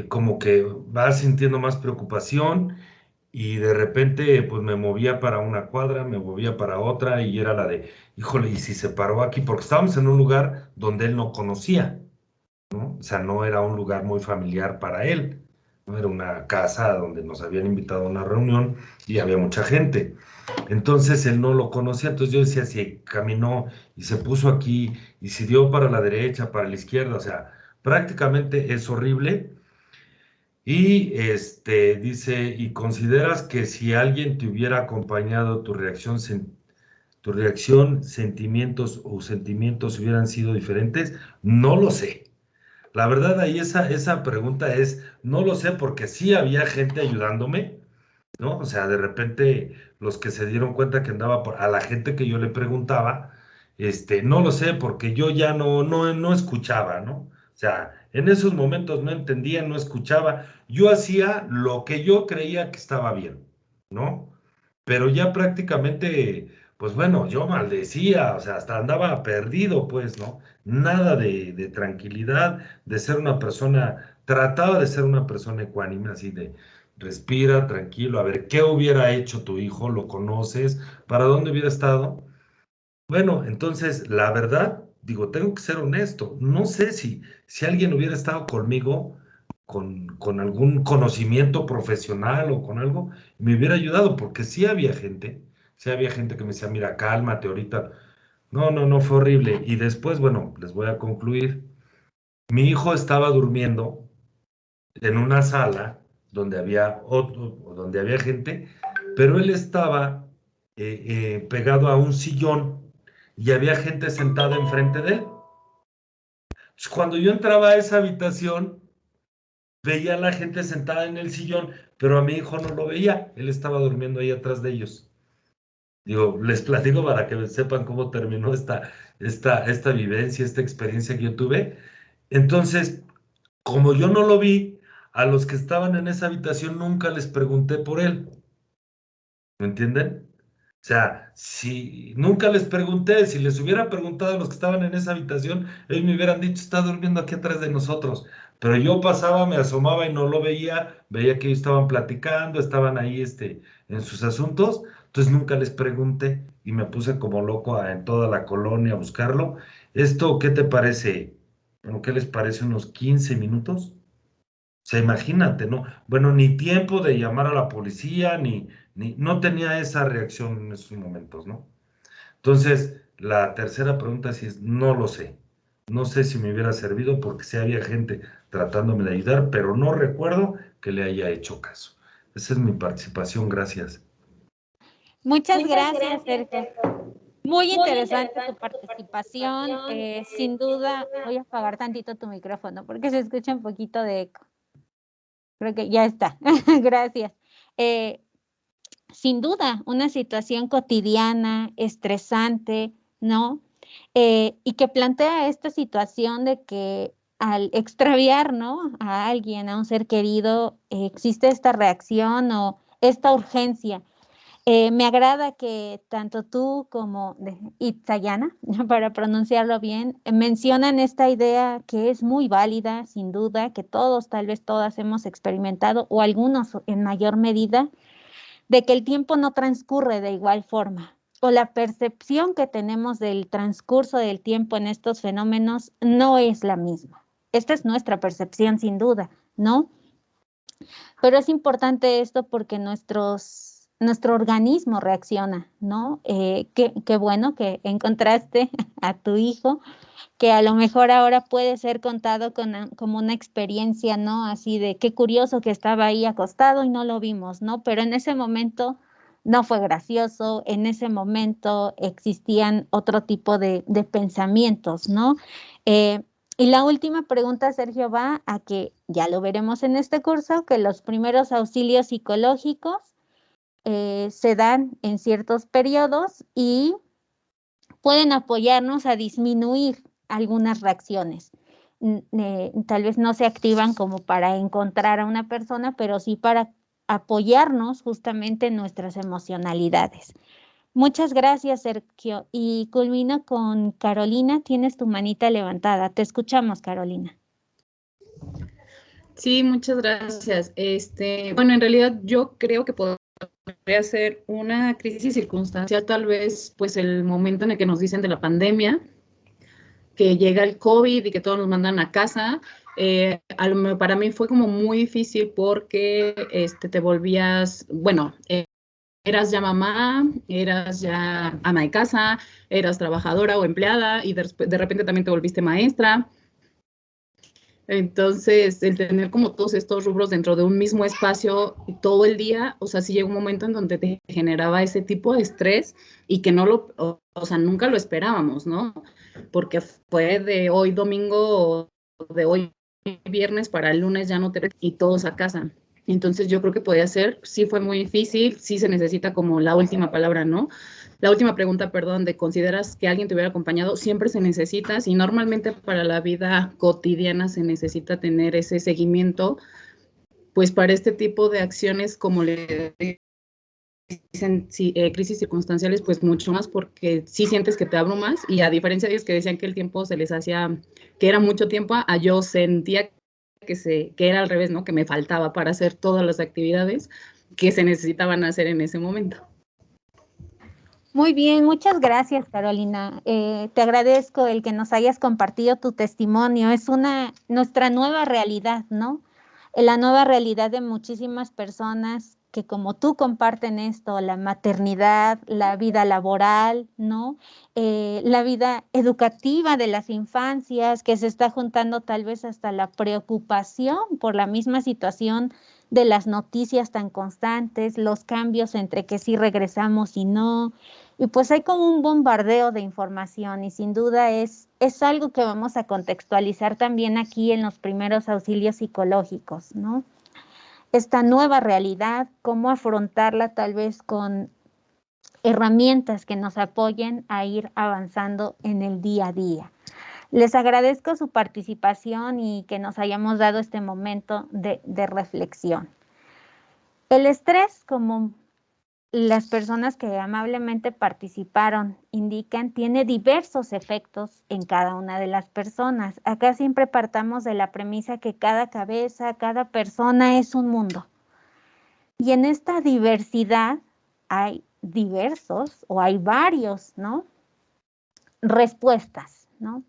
como que vas sintiendo más preocupación y de repente pues me movía para una cuadra, me movía para otra y era la de, híjole, ¿y si se paró aquí? Porque estábamos en un lugar donde él no conocía, ¿no? O sea, no era un lugar muy familiar para él, no era una casa donde nos habían invitado a una reunión y había mucha gente. Entonces él no lo conocía, entonces yo decía, si caminó y se puso aquí y si dio para la derecha, para la izquierda, o sea, prácticamente es horrible. Y dice, ¿y consideras que si alguien te hubiera acompañado, tu reacción, sentimientos o sentimientos hubieran sido diferentes? No lo sé. La verdad ahí esa pregunta es, no lo sé porque sí había gente ayudándome, ¿no? O sea, de repente los que se dieron cuenta que andaba a la gente que yo le preguntaba, no lo sé porque yo ya no escuchaba, ¿no? O sea, en esos momentos no entendía, no escuchaba, yo hacía lo que yo creía que estaba bien, ¿no? Pero ya prácticamente, pues bueno, yo maldecía, o sea, hasta andaba perdido, pues, ¿no? Nada de tranquilidad, de ser una persona, trataba de ser una persona ecuánime, así de respira, tranquilo, a ver, ¿qué hubiera hecho tu hijo? ¿Lo conoces? ¿Para dónde hubiera estado? Bueno, entonces, la verdad, digo, tengo que ser honesto. No sé si alguien hubiera estado conmigo con algún conocimiento profesional o con algo, me hubiera ayudado, porque sí había gente que me decía, mira, cálmate ahorita. No, no, no, fue horrible. Y después, bueno, les voy a concluir. Mi hijo estaba durmiendo en una sala donde había gente, pero él estaba pegado a un sillón y había gente sentada enfrente de él. Pues, cuando yo entraba a esa habitación, veía a la gente sentada en el sillón, pero a mi hijo no lo veía, él estaba durmiendo ahí atrás de ellos. Digo, les platico para que sepan cómo terminó esta vivencia, esta experiencia que yo tuve. Entonces, como yo no lo vi, a los que estaban en esa habitación nunca les pregunté por él. ¿Me entienden? O sea, si nunca les pregunté, si les hubiera preguntado a los que estaban en esa habitación, ellos me hubieran dicho, está durmiendo aquí atrás de nosotros. Pero yo pasaba, me asomaba y no lo veía, veía que ellos estaban platicando, estaban ahí en sus asuntos, entonces nunca les pregunté y me puse como loco en toda la colonia a buscarlo. ¿Esto qué te parece? Bueno, ¿qué les parece? ¿Unos 15 minutos? O sea, imagínate, ¿no? Bueno, ni tiempo de llamar a la policía, no tenía esa reacción en esos momentos, ¿no? Entonces, la tercera pregunta sí es, no lo sé. No sé si me hubiera servido porque sí había gente tratándome de ayudar, pero no recuerdo que le haya hecho caso. Esa es mi participación, gracias. Muchas gracias, Sergio. Muy interesante tu participación. Sin duda, voy a apagar tantito tu micrófono porque se escucha un poquito de eco. Creo que ya está. Gracias. Sin duda, una situación cotidiana, estresante, ¿no? Y que plantea esta situación de que al extraviar, ¿no? A alguien, a un ser querido, existe esta reacción o esta urgencia. Me agrada que tanto tú como Itzayana, para pronunciarlo bien, mencionan esta idea que es muy válida, sin duda, que todos, tal vez todas hemos experimentado, o algunos en mayor medida, de que el tiempo no transcurre de igual forma, o la percepción que tenemos del transcurso del tiempo en estos fenómenos no es la misma. Esta es nuestra percepción, sin duda, ¿no? Pero es importante esto porque nuestros nuestro organismo reacciona, ¿no? Qué bueno que encontraste a tu hijo, que a lo mejor ahora puede ser contado como una experiencia, ¿no? Así de qué curioso que estaba ahí acostado y no lo vimos, ¿no? Pero en ese momento no fue gracioso, en ese momento existían otro tipo de pensamientos, ¿no? Y la última pregunta, Sergio, va a que ya lo veremos en este curso, que los primeros auxilios psicológicos se dan en ciertos periodos y pueden apoyarnos a disminuir algunas reacciones. Tal vez no se activan como para encontrar a una persona, pero sí para apoyarnos justamente en nuestras emocionalidades. Muchas gracias, Sergio. Y culmino con Carolina. Tienes tu manita levantada. Te escuchamos, Carolina. Sí, muchas gracias. Bueno, en realidad yo creo que podría ser una crisis circunstancial, tal vez, pues el momento en el que nos dicen de la pandemia, que llega el COVID y que todos nos mandan a casa. Para mí fue como muy difícil porque te volvías, bueno, eras ya mamá, eras ya ama de casa, eras trabajadora o empleada y de repente también te volviste maestra. Entonces, el tener como todos estos rubros dentro de un mismo espacio todo el día, o sea, sí llegó un momento en donde te generaba ese tipo de estrés y que no o sea, nunca lo esperábamos, ¿no? Porque fue de hoy domingo, de hoy viernes para el lunes ya no te y todos a casa. Entonces yo creo que podía ser, sí fue muy difícil, sí se necesita como la última palabra, ¿no? La última pregunta, perdón, de ¿consideras que alguien te hubiera acompañado? Siempre se necesita, y normalmente para la vida cotidiana se necesita tener ese seguimiento, pues para este tipo de acciones, como le dicen, crisis circunstanciales, pues mucho más, porque sí sientes que te abrumas, y a diferencia de ellos que decían que el tiempo se les hacía, que era mucho tiempo, a yo sentía que era al revés, ¿no? Que me faltaba para hacer todas las actividades que se necesitaban hacer en ese momento. Muy bien, muchas gracias, Carolina. Te agradezco el que nos hayas compartido tu testimonio. Es nuestra nueva realidad, ¿no? La nueva realidad de muchísimas personas que como tú comparten esto, la maternidad, la vida laboral, ¿no? La vida educativa de las infancias, que se está juntando tal vez hasta la preocupación por la misma situación de las noticias tan constantes, los cambios entre que sí regresamos y no. Y pues hay como un bombardeo de información y sin duda es algo que vamos a contextualizar también aquí en los primeros auxilios psicológicos, ¿no? Esta nueva realidad, cómo afrontarla tal vez con herramientas que nos apoyen a ir avanzando en el día a día. Les agradezco su participación y que nos hayamos dado este momento de reflexión. El estrés, como las personas que amablemente participaron indican, tiene diversos efectos en cada una de las personas. Acá siempre partamos de la premisa que cada cabeza, cada persona es un mundo. Y en esta diversidad hay diversos o hay varios, ¿no? Respuestas, ¿no?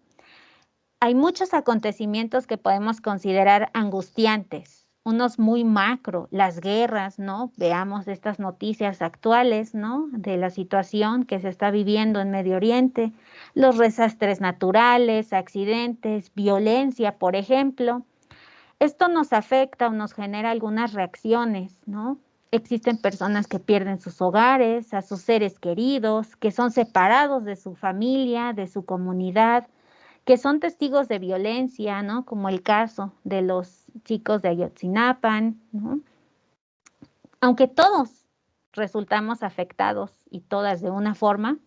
Hay muchos acontecimientos que podemos considerar angustiantes, unos muy macro, las guerras, ¿no? Veamos estas noticias actuales, ¿no? De la situación que se está viviendo en Medio Oriente, los desastres naturales, accidentes, violencia, por ejemplo. Esto nos afecta o nos genera algunas reacciones, ¿no? Existen personas que pierden sus hogares, a sus seres queridos, que son separados de su familia, de su comunidad, que son testigos de violencia, ¿no? Como el caso de los chicos de Ayotzinapa, ¿no? Aunque todos resultamos afectados y todas de una forma,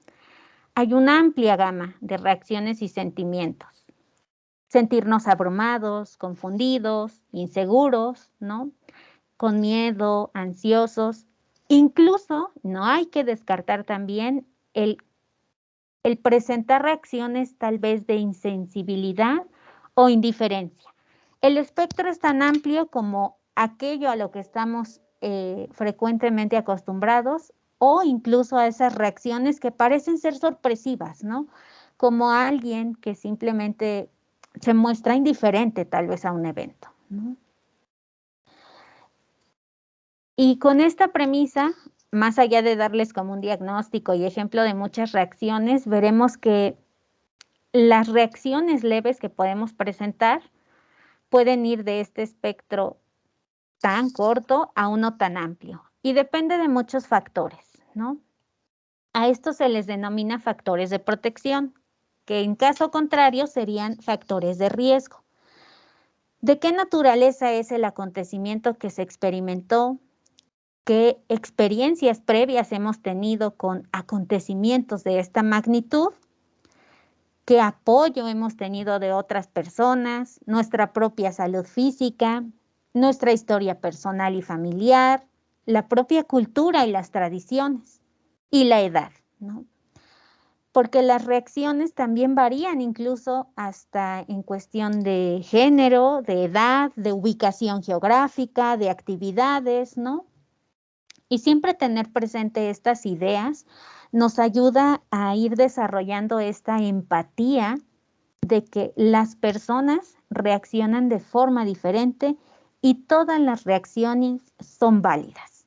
hay una amplia gama de reacciones y sentimientos. Sentirnos abrumados, confundidos, inseguros, ¿no? Con miedo, ansiosos. Incluso no hay que descartar también el presentar reacciones tal vez de insensibilidad o indiferencia. El espectro es tan amplio como aquello a lo que estamos frecuentemente acostumbrados o incluso a esas reacciones que parecen ser sorpresivas, ¿no? Como alguien que simplemente se muestra indiferente tal vez a un evento, ¿no? Y con esta premisa más allá de darles como un diagnóstico y ejemplo de muchas reacciones, veremos que las reacciones leves que podemos presentar pueden ir de este espectro tan corto a uno tan amplio y depende de muchos factores, ¿no? A estos se les denomina factores de protección, que en caso contrario serían factores de riesgo. ¿De qué naturaleza es el acontecimiento que se experimentó? ¿Qué experiencias previas hemos tenido con acontecimientos de esta magnitud? ¿Qué apoyo hemos tenido de otras personas? Nuestra propia salud física, nuestra historia personal y familiar, la propia cultura y las tradiciones, y la edad, ¿no? Porque las reacciones también varían incluso hasta en cuestión de género, de edad, de ubicación geográfica, de actividades, ¿no? Y siempre tener presente estas ideas nos ayuda a ir desarrollando esta empatía de que las personas reaccionan de forma diferente y todas las reacciones son válidas.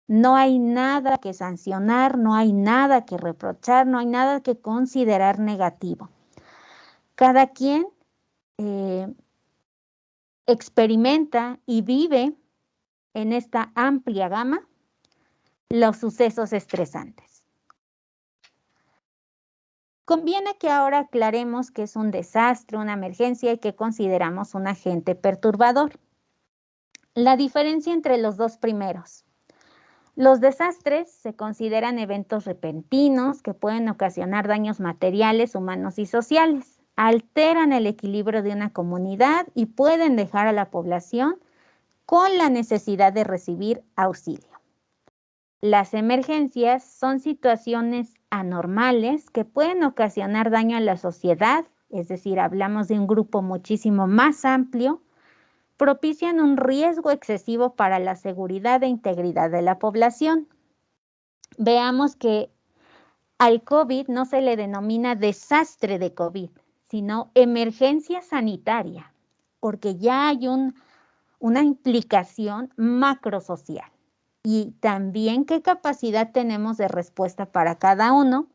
No hay nada que sancionar, no hay nada que reprochar, no hay nada que considerar negativo. Cada quien experimenta y vive en esta amplia gama los sucesos estresantes. Conviene que ahora aclaremos qué es un desastre, una emergencia y qué consideramos un agente perturbador. La diferencia entre los dos primeros. Los desastres se consideran eventos repentinos que pueden ocasionar daños materiales, humanos y sociales. Alteran el equilibrio de una comunidad y pueden dejar a la población con la necesidad de recibir auxilio. Las emergencias son situaciones anormales que pueden ocasionar daño a la sociedad, es decir, hablamos de un grupo muchísimo más amplio, propician un riesgo excesivo para la seguridad e integridad de la población. Veamos que al COVID no se le denomina desastre de COVID, sino emergencia sanitaria, porque ya hay una implicación macrosocial. Y también qué capacidad tenemos de respuesta para cada uno.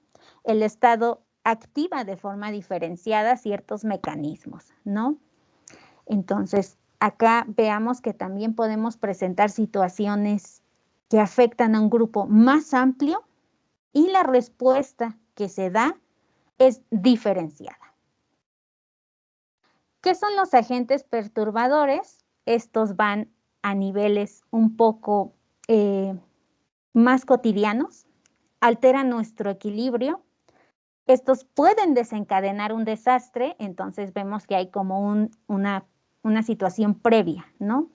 El Estado activa de forma diferenciada ciertos mecanismos, ¿no? Entonces, acá veamos que también podemos presentar situaciones que afectan a un grupo más amplio y la respuesta que se da es diferenciada. ¿Qué son los agentes perturbadores? Estos van a niveles un poco más cotidianos, alteran nuestro equilibrio. Estos pueden desencadenar un desastre, entonces vemos que hay como una situación previa, ¿no?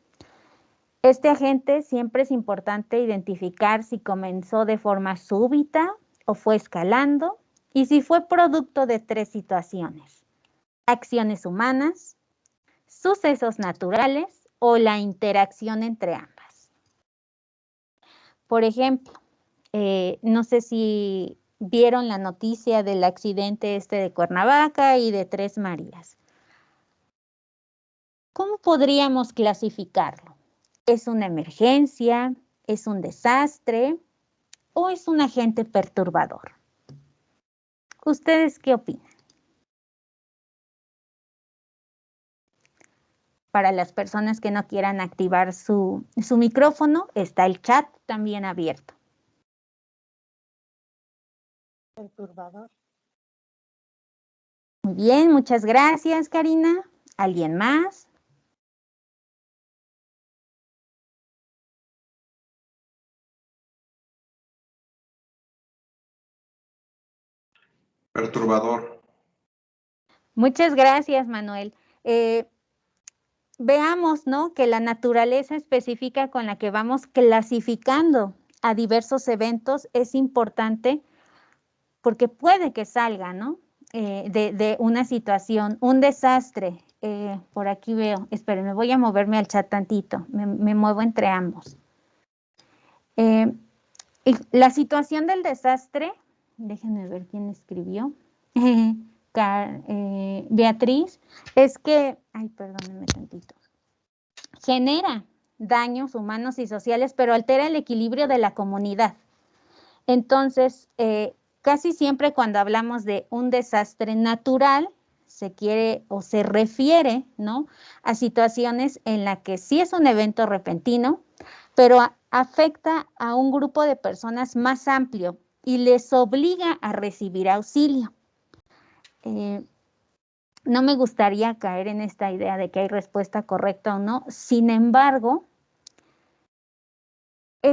Este agente siempre es importante identificar si comenzó de forma súbita o fue escalando y si fue producto de tres situaciones: acciones humanas, sucesos naturales o la interacción entre ambas. Por ejemplo, no sé si vieron la noticia del accidente de Cuernavaca y de Tres Marías. ¿Cómo podríamos clasificarlo? ¿Es una emergencia? ¿Es un desastre? ¿O es un agente perturbador? ¿Ustedes qué opinan? Para las personas que no quieran activar su micrófono, está el chat también abierto. Perturbador. Muy bien, muchas gracias, Karina. ¿Alguien más? Perturbador. Muchas gracias, Manuel. Veamos, ¿no?, que la naturaleza específica con la que vamos clasificando a diversos eventos es importante porque puede que salga, ¿no?, de una situación, un desastre. Por aquí veo, espérenme, voy a moverme al chat tantito, me muevo entre ambos. Y la situación del desastre, déjenme ver quién escribió, Beatriz, es que, perdónenme tantito, genera daños humanos y sociales, pero altera el equilibrio de la comunidad. Entonces, casi siempre cuando hablamos de un desastre natural, se quiere o se refiere, ¿no?, a situaciones en las que sí es un evento repentino, pero afecta a un grupo de personas más amplio y les obliga a recibir auxilio. No me gustaría caer en esta idea de que hay respuesta correcta o no. Sin embargo,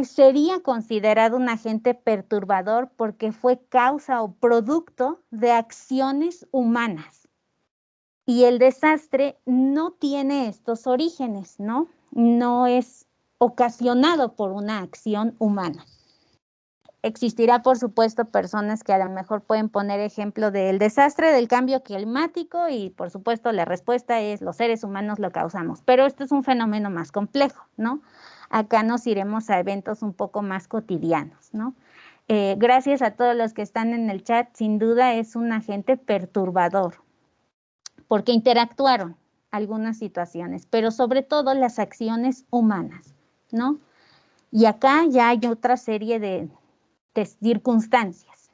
sería considerado un agente perturbador porque fue causa o producto de acciones humanas. Y el desastre no tiene estos orígenes, ¿no? No es ocasionado por una acción humana. Existirá, por supuesto, personas que a lo mejor pueden poner ejemplo del desastre del cambio climático y, por supuesto, la respuesta es los seres humanos lo causamos. Pero esto es un fenómeno más complejo, ¿no? Acá nos iremos a eventos un poco más cotidianos, ¿no? Gracias a todos los que están en el chat, sin duda es un agente perturbador, porque interactuaron algunas situaciones, pero sobre todo las acciones humanas, ¿no? Y acá ya hay otra serie de circunstancias.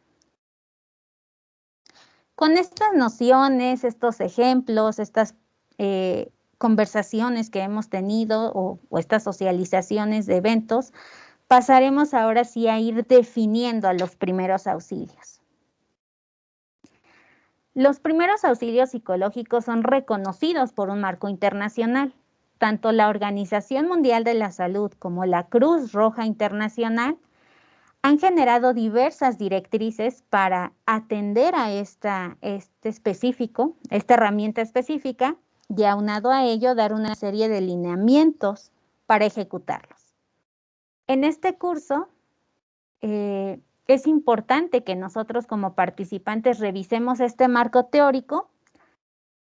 Con estas nociones, estos ejemplos, estas conversaciones que hemos tenido o estas socializaciones de eventos, pasaremos ahora sí a ir definiendo a los primeros auxilios. Los primeros auxilios psicológicos son reconocidos por un marco internacional. Tanto la Organización Mundial de la Salud como la Cruz Roja Internacional han generado diversas directrices para atender a esta herramienta específica y aunado a ello dar una serie de lineamientos para ejecutarlos. En este curso es importante que nosotros como participantes revisemos este marco teórico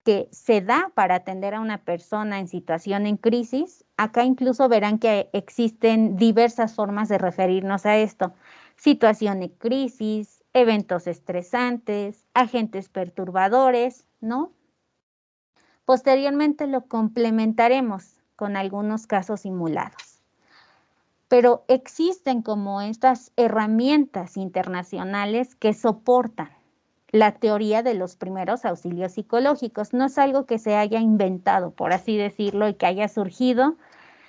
que se da para atender a una persona en situación en crisis. Acá incluso verán que existen diversas formas de referirnos a esto. Situación de crisis, eventos estresantes, agentes perturbadores, ¿no? Posteriormente lo complementaremos con algunos casos simulados. Pero existen como estas herramientas internacionales que soportan la teoría de los primeros auxilios psicológicos. No es algo que se haya inventado, por así decirlo, y que haya surgido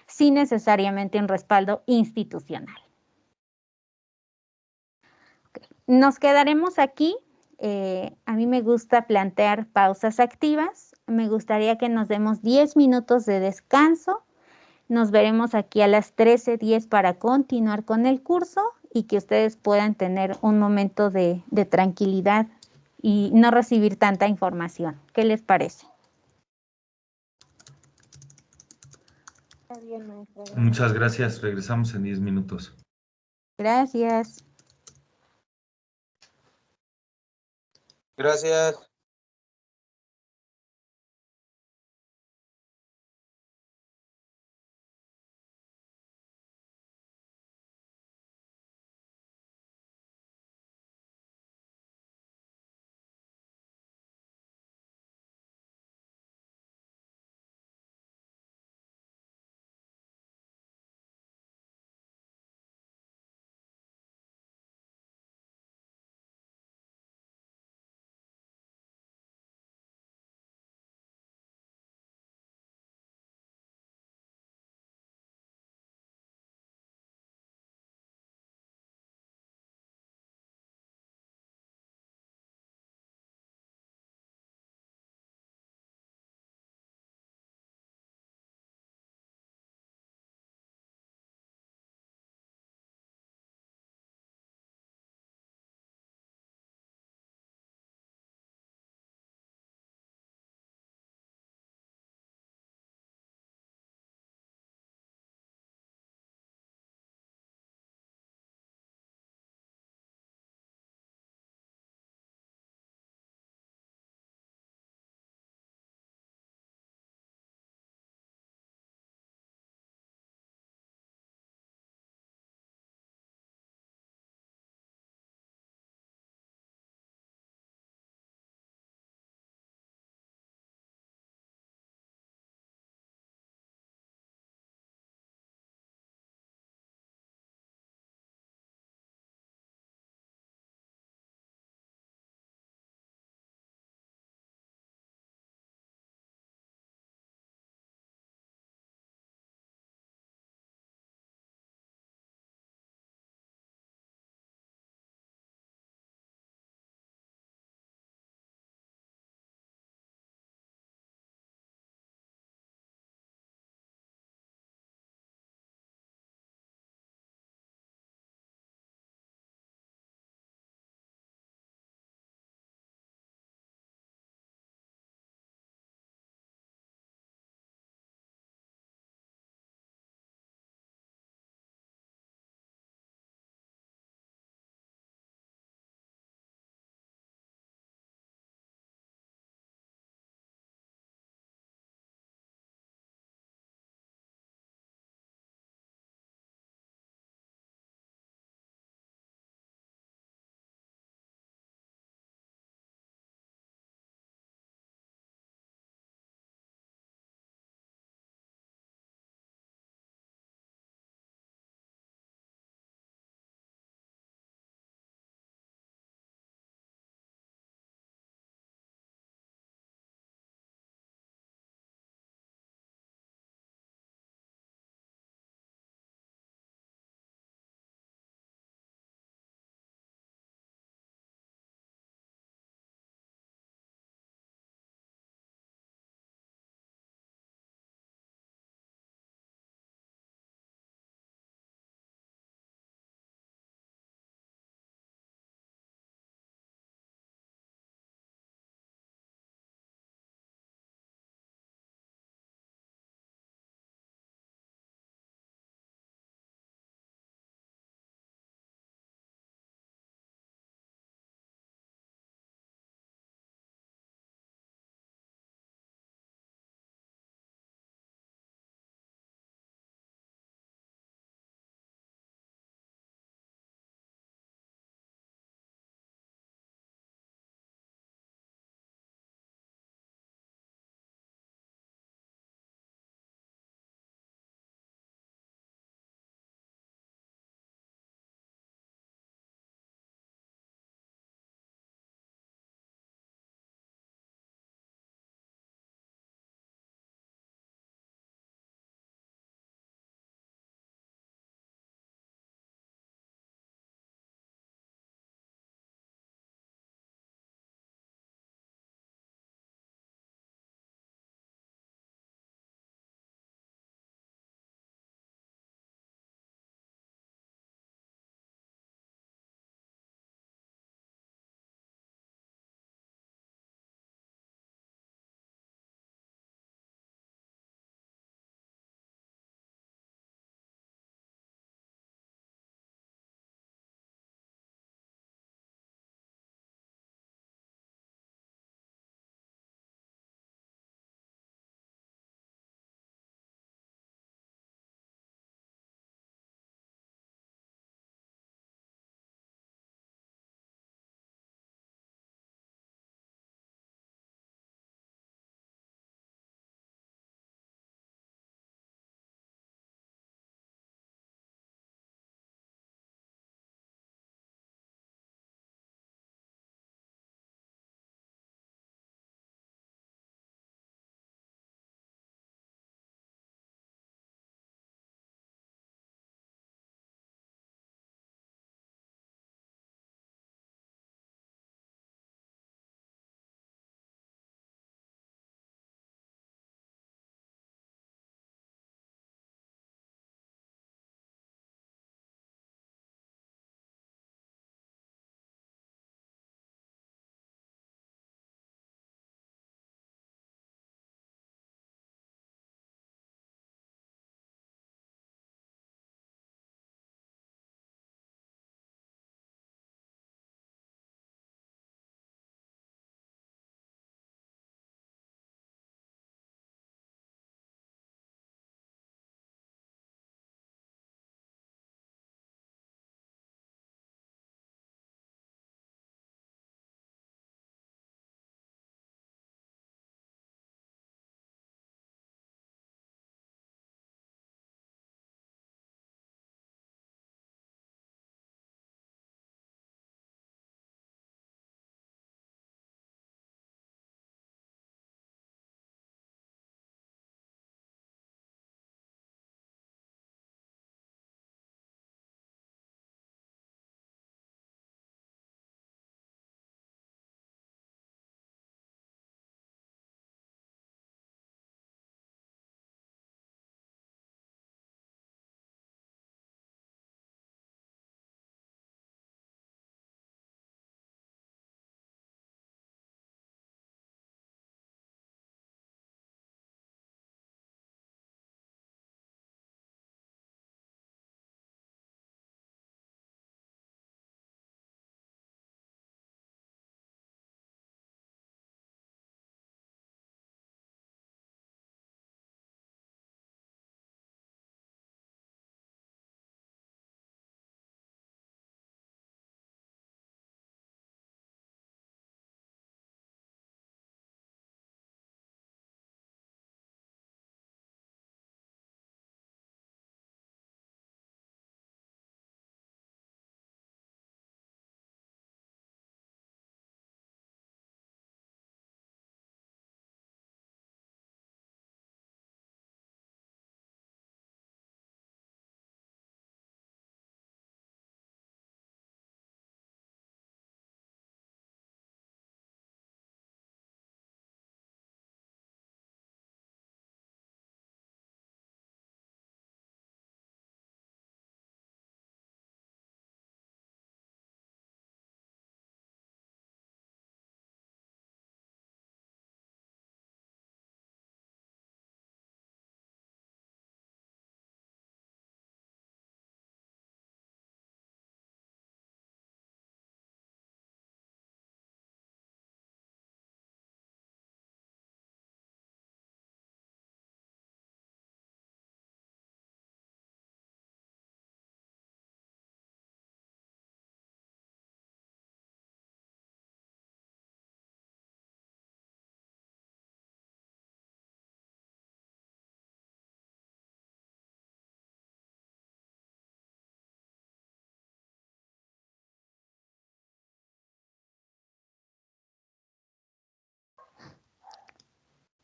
sin necesariamente un respaldo institucional. Okay. Nos quedaremos aquí. A mí me gusta plantear pausas activas. Me gustaría que nos demos 10 minutos de descanso. Nos veremos aquí a las 13:10 para continuar con el curso y que ustedes puedan tener un momento de tranquilidad y no recibir tanta información. ¿Qué les parece? Está bien, maestra. Muchas gracias. Regresamos en 10 minutos. Gracias. Gracias.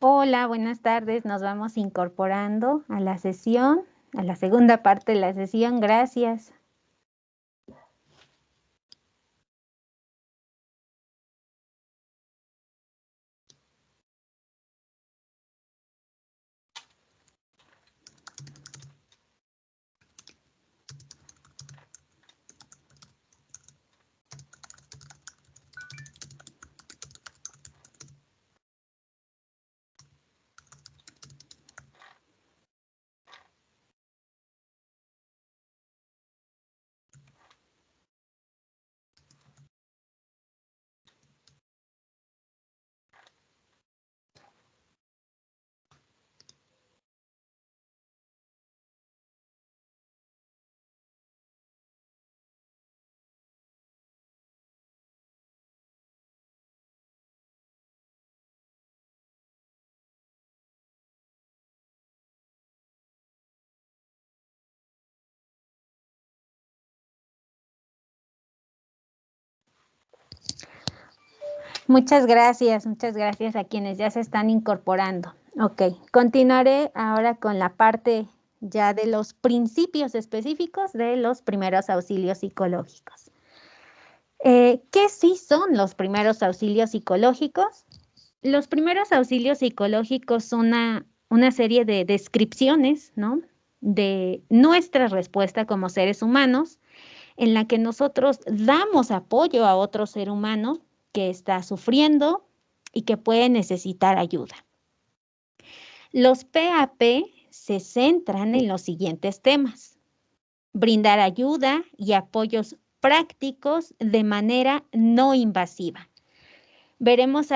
Hola, buenas tardes. Nos vamos incorporando a la sesión, a la segunda parte de la sesión. Gracias. Muchas gracias a quienes ya se están incorporando. Ok, continuaré ahora con la parte ya de los principios específicos de los primeros auxilios psicológicos. ¿Qué sí son los primeros auxilios psicológicos? Los primeros auxilios psicológicos son una serie de descripciones, ¿no?, de nuestra respuesta como seres humanos, en la que nosotros damos apoyo a otro ser humano que está sufriendo y que puede necesitar ayuda. Los PAP se centran en los siguientes temas: brindar ayuda y apoyos prácticos de manera no invasiva. Veremos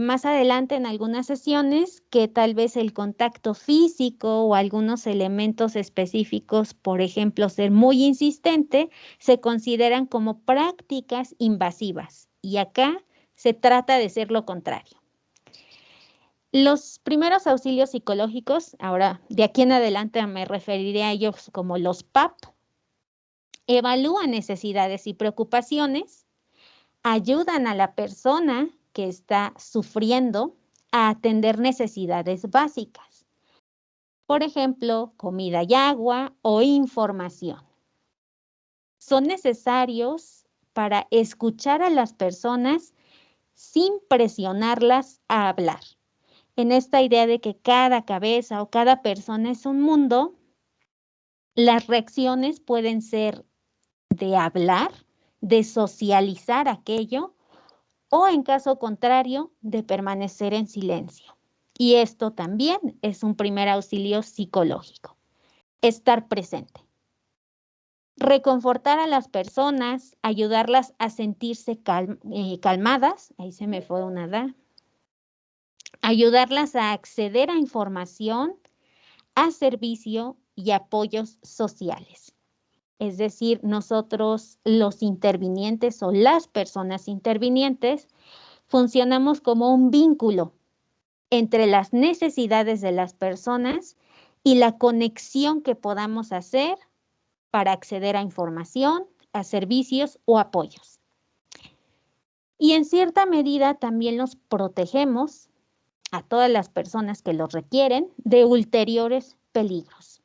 más adelante en algunas sesiones que tal vez el contacto físico o algunos elementos específicos, por ejemplo, ser muy insistente, se consideran como prácticas invasivas. Y acá se trata de ser lo contrario. Los primeros auxilios psicológicos, ahora de aquí en adelante me referiré a ellos como los PAP, evalúan necesidades y preocupaciones, ayudan a la persona que está sufriendo a atender necesidades básicas. Por ejemplo, comida y agua o información. Son necesarios para escuchar a las personas sin presionarlas a hablar. En esta idea de que cada cabeza o cada persona es un mundo, las reacciones pueden ser de hablar, de socializar aquello, o en caso contrario, de permanecer en silencio. Y esto también es un primer auxilio psicológico. Estar presente. Reconfortar a las personas, ayudarlas a sentirse calmadas. Ahí se me fue una D. Ayudarlas a acceder a información, a servicio y apoyos sociales. Es decir, nosotros los intervinientes o las personas intervinientes funcionamos como un vínculo entre las necesidades de las personas y la conexión que podamos hacer para acceder a información, a servicios o apoyos. Y en cierta medida también los protegemos a todas las personas que los requieren de ulteriores peligros.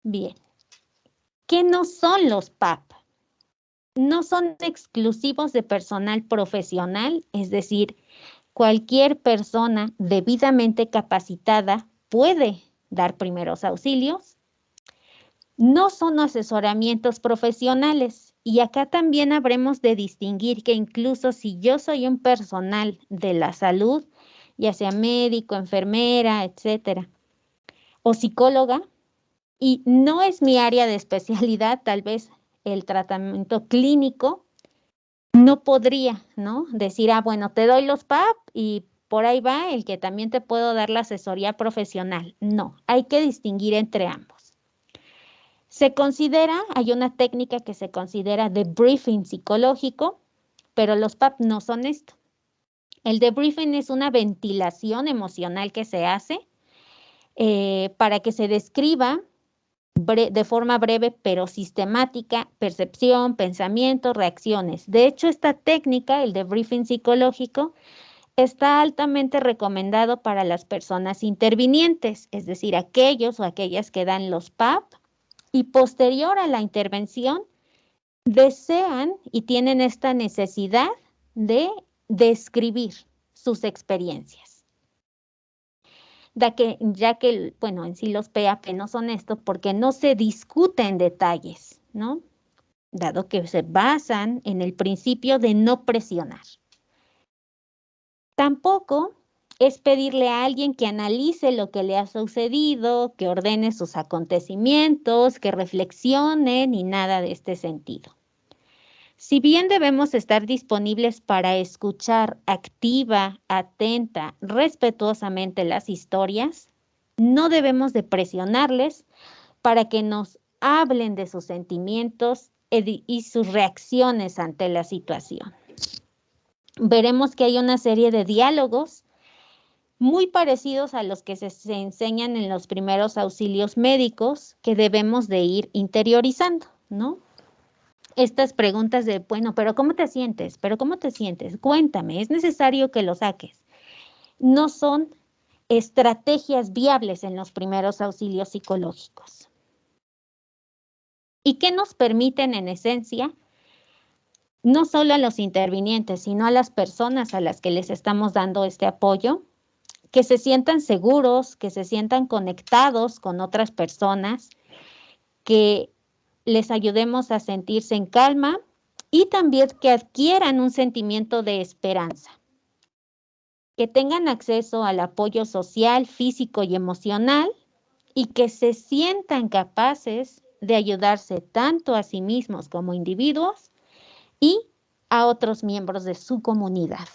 Bien, ¿qué no son los PAP? No son exclusivos de personal profesional, es decir, cualquier persona debidamente capacitada puede dar primeros auxilios. No son asesoramientos profesionales, y acá también habremos de distinguir que incluso si yo soy un personal de la salud, ya sea médico, enfermera, etcétera, o psicóloga, y no es mi área de especialidad, tal vez el tratamiento clínico, no podría, ¿no?, decir, bueno, te doy los PAP y por ahí va el que también te puedo dar la asesoría profesional. No, hay que distinguir entre ambos. Hay una técnica que se considera debriefing psicológico, pero los PAP no son esto. El debriefing es una ventilación emocional que se hace para que se describa de forma breve pero sistemática, percepción, pensamiento, reacciones. De hecho, esta técnica, el debriefing psicológico, está altamente recomendado para las personas intervinientes, es decir, aquellos o aquellas que dan los PAP y posterior a la intervención desean y tienen esta necesidad de describir sus experiencias. Ya que, bueno, en sí los PAP no son esto porque no se discute en detalles, ¿no? Dado que se basan en el principio de no presionar. Tampoco es pedirle a alguien que analice lo que le ha sucedido, que ordene sus acontecimientos, que reflexione, ni nada de este sentido. Si bien debemos estar disponibles para escuchar activa, atenta, respetuosamente las historias, no debemos de presionarles para que nos hablen de sus sentimientos y sus reacciones ante la situación. Veremos que hay una serie de diálogos muy parecidos a los que se enseñan en los primeros auxilios médicos que debemos de ir interiorizando, ¿no? Estas preguntas de, bueno, pero ¿cómo te sientes? ¿Pero cómo te sientes? Cuéntame, es necesario que lo saques. No son estrategias viables en los primeros auxilios psicológicos. ¿Y qué nos permiten en esencia? No solo a los intervinientes, sino a las personas a las que les estamos dando este apoyo, que se sientan seguros, que se sientan conectados con otras personas, que les ayudemos a sentirse en calma y también que adquieran un sentimiento de esperanza, que tengan acceso al apoyo social, físico y emocional y que se sientan capaces de ayudarse tanto a sí mismos como individuos y a otros miembros de su comunidad.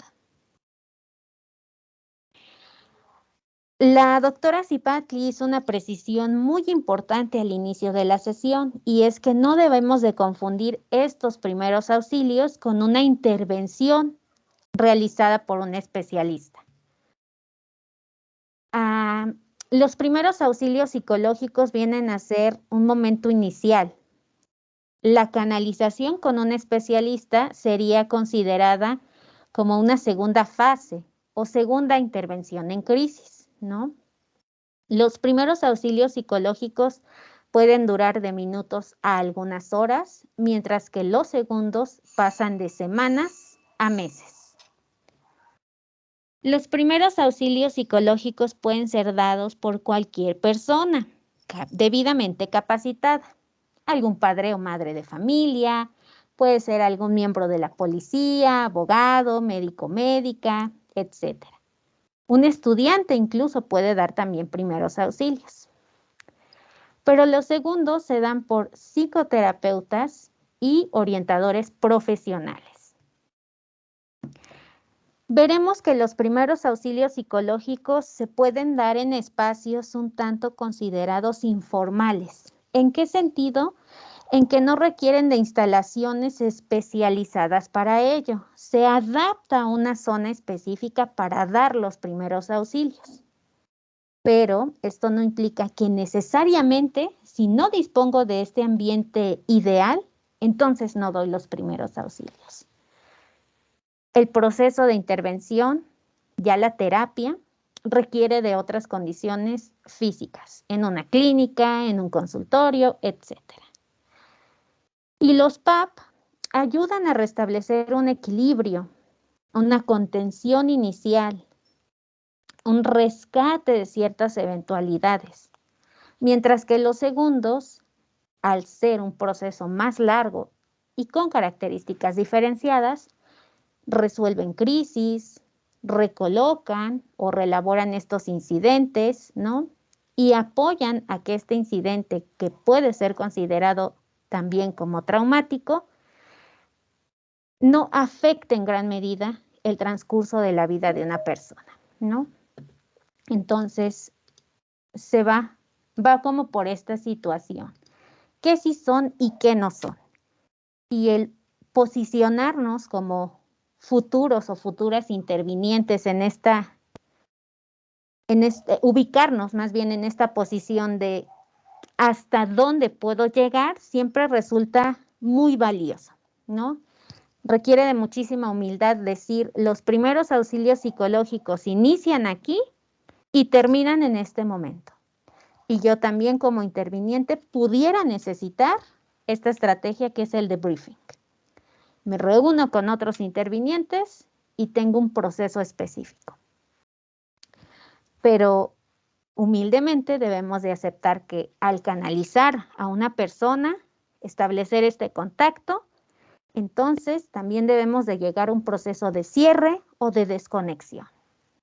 La doctora Zipatli hizo una precisión muy importante al inicio de la sesión y es que no debemos de confundir estos primeros auxilios con una intervención realizada por un especialista. Los primeros auxilios psicológicos vienen a ser un momento inicial. La canalización con un especialista sería considerada como una segunda fase o segunda intervención en crisis, ¿no? Los primeros auxilios psicológicos pueden durar de minutos a algunas horas, mientras que los segundos pasan de semanas a meses. Los primeros auxilios psicológicos pueden ser dados por cualquier persona debidamente capacitada, algún padre o madre de familia, puede ser algún miembro de la policía, abogado, médico, médica, etc. Un estudiante incluso puede dar también primeros auxilios. Pero los segundos se dan por psicoterapeutas y orientadores profesionales. Veremos que los primeros auxilios psicológicos se pueden dar en espacios un tanto considerados informales. ¿En qué sentido? En que no requieren de instalaciones especializadas para ello. Se adapta a una zona específica para dar los primeros auxilios. Pero esto no implica que necesariamente, si no dispongo de este ambiente ideal, entonces no doy los primeros auxilios. El proceso de intervención, ya la terapia, requiere de otras condiciones físicas, en una clínica, en un consultorio, etc. Y los PAP ayudan a restablecer un equilibrio, una contención inicial, un rescate de ciertas eventualidades, mientras que los segundos, al ser un proceso más largo y con características diferenciadas, resuelven crisis, recolocan o reelaboran estos incidentes, ¿no? Y apoyan a que este incidente, que puede ser considerado también como traumático, no afecte en gran medida el transcurso de la vida de una persona, ¿no? Entonces, se va como por esta situación. ¿Qué sí son y qué no son? Y el posicionarnos como futuros o futuras intervinientes ubicarnos más bien en esta posición de hasta dónde puedo llegar siempre resulta muy valioso, ¿no? Requiere de muchísima humildad decir, los primeros auxilios psicológicos inician aquí y terminan en este momento. Y yo también como interviniente pudiera necesitar esta estrategia que es el debriefing. Me reúno con otros intervinientes y tengo un proceso específico. Pero humildemente debemos de aceptar que al canalizar a una persona, establecer este contacto, entonces también debemos de llegar a un proceso de cierre o de desconexión,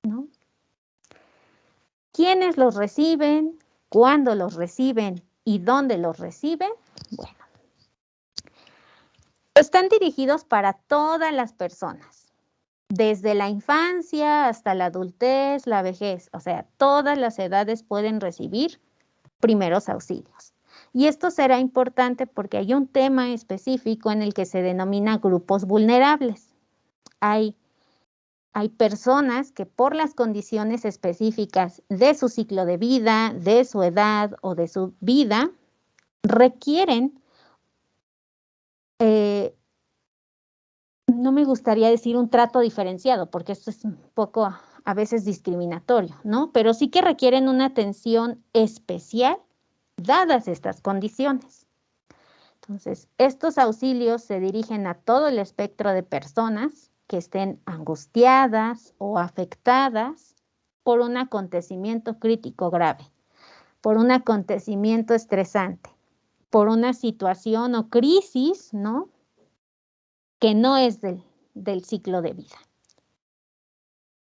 ¿no? ¿Quiénes los reciben? ¿Cuándo los reciben? ¿Y dónde los reciben? Bueno, están dirigidos para todas las personas, desde la infancia hasta la adultez, la vejez, o sea, todas las edades pueden recibir primeros auxilios. Y esto será importante porque hay un tema específico en el que se denomina grupos vulnerables. Hay personas que por las condiciones específicas de su ciclo de vida, de su edad o de su vida, requieren, no me gustaría decir un trato diferenciado, porque esto es un poco a veces discriminatorio, ¿no? Pero sí que requieren una atención especial dadas estas condiciones. Entonces, estos auxilios se dirigen a todo el espectro de personas que estén angustiadas o afectadas por un acontecimiento crítico grave, por un acontecimiento estresante, por una situación o crisis, ¿no? Que no es del ciclo de vida.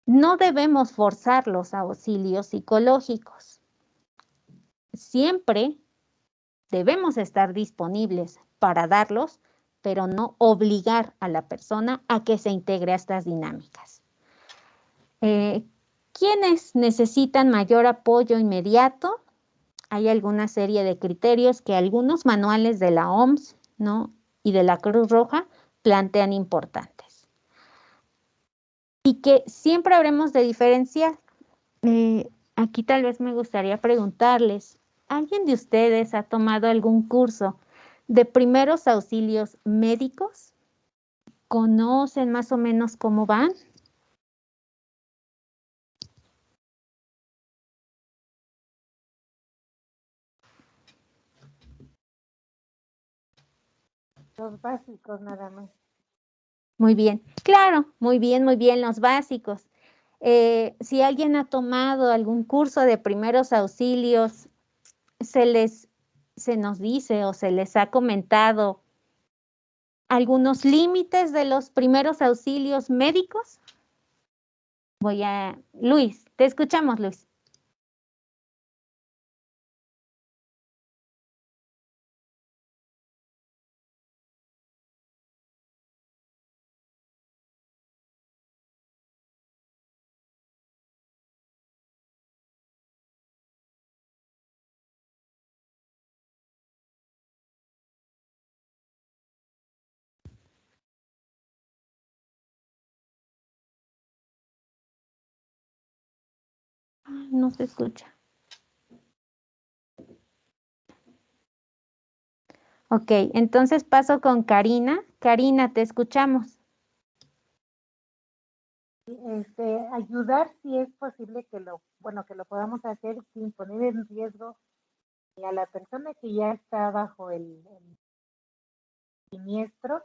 No debemos forzar los auxilios psicológicos. Siempre debemos estar disponibles para darlos, pero no obligar a la persona a que se integre a estas dinámicas. ¿Quiénes necesitan mayor apoyo inmediato? Hay alguna serie de criterios que algunos manuales de la OMS, ¿no? y de la Cruz Roja plantean importantes. Y que siempre habremos de diferenciar. Aquí tal vez me gustaría preguntarles, ¿alguien de ustedes ha tomado algún curso de primeros auxilios médicos? ¿Conocen más o menos cómo van? Los básicos nada más. Muy bien, claro, muy bien, los básicos. Si alguien ha tomado algún curso de primeros auxilios, se nos dice o se les ha comentado algunos límites de los primeros auxilios médicos. Luis, te escuchamos, Luis. No se escucha. Ok, entonces paso con Karina. Karina, te escuchamos. Ayudar si es posible que lo podamos hacer sin poner en riesgo a la persona que ya está bajo el siniestro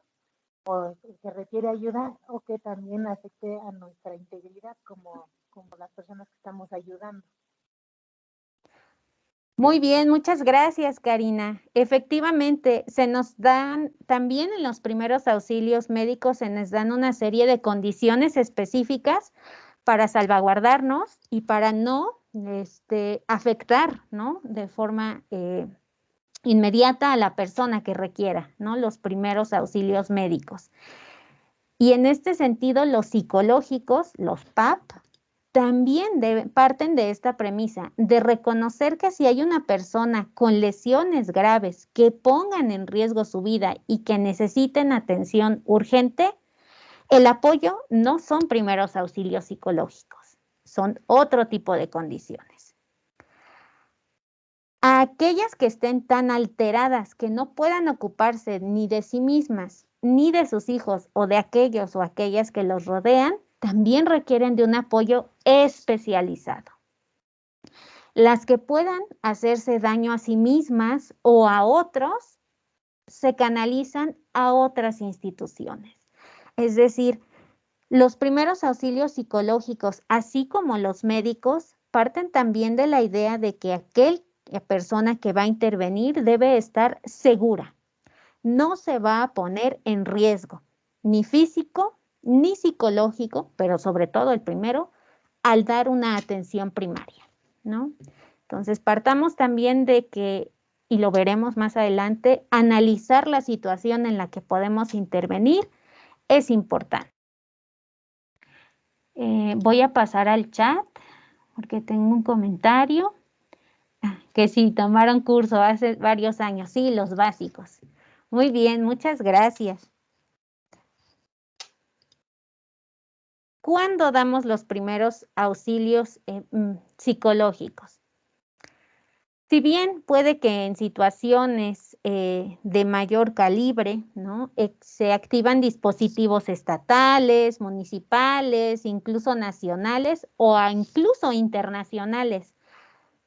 o que requiere ayuda o que también afecte a nuestra integridad como las personas que estamos ayudando. Muy bien, muchas gracias, Karina. Efectivamente, se nos dan, también en los primeros auxilios médicos, se nos dan una serie de condiciones específicas para salvaguardarnos y para no afectar, ¿no? de forma inmediata a la persona que requiera, ¿no? los primeros auxilios médicos. Y en este sentido, los psicológicos, los PAP, también parten de esta premisa, de reconocer que si hay una persona con lesiones graves que pongan en riesgo su vida y que necesiten atención urgente, el apoyo no son primeros auxilios psicológicos, son otro tipo de condiciones. A aquellas que estén tan alteradas que no puedan ocuparse ni de sí mismas, ni de sus hijos o de aquellos o aquellas que los rodean, también requieren de un apoyo especializado. Las que puedan hacerse daño a sí mismas o a otros se canalizan a otras instituciones. Es decir, los primeros auxilios psicológicos, así como los médicos, parten también de la idea de que la persona que va a intervenir debe estar segura. No se va a poner en riesgo, ni físico, ni psicológico, pero sobre todo el primero, al dar una atención primaria, ¿no? Entonces, partamos también de que, y lo veremos más adelante, analizar la situación en la que podemos intervenir es importante. Voy a pasar al chat porque tengo un comentario. Que sí, tomaron curso hace varios años, sí, los básicos. Muy bien, muchas gracias. ¿Cuándo damos los primeros auxilios psicológicos? Si bien puede que en situaciones de mayor calibre, ¿no? Se activan dispositivos estatales, municipales, incluso nacionales o incluso internacionales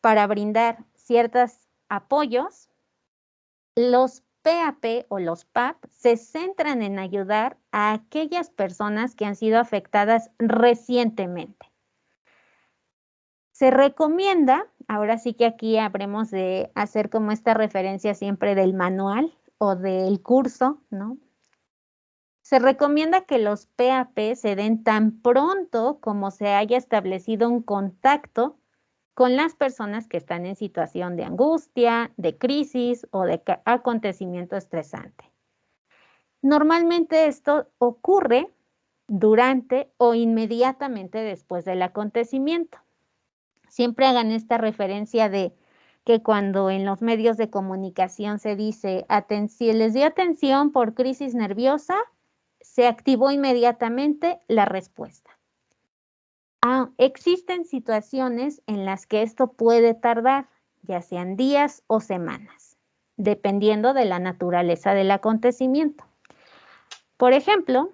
para brindar ciertos apoyos, los PAP o los PAP se centran en ayudar a aquellas personas que han sido afectadas recientemente. Se recomienda, ahora sí que aquí habremos de hacer como esta referencia siempre del manual o del curso, ¿no? Se recomienda que los PAP se den tan pronto como se haya establecido un contacto con las personas que están en situación de angustia, de crisis o de acontecimiento estresante. Normalmente esto ocurre durante o inmediatamente después del acontecimiento. Siempre hagan esta referencia de que cuando en los medios de comunicación se dice, si les dio atención por crisis nerviosa, se activó inmediatamente la respuesta. Existen situaciones en las que esto puede tardar, ya sean días o semanas, dependiendo de la naturaleza del acontecimiento. Por ejemplo,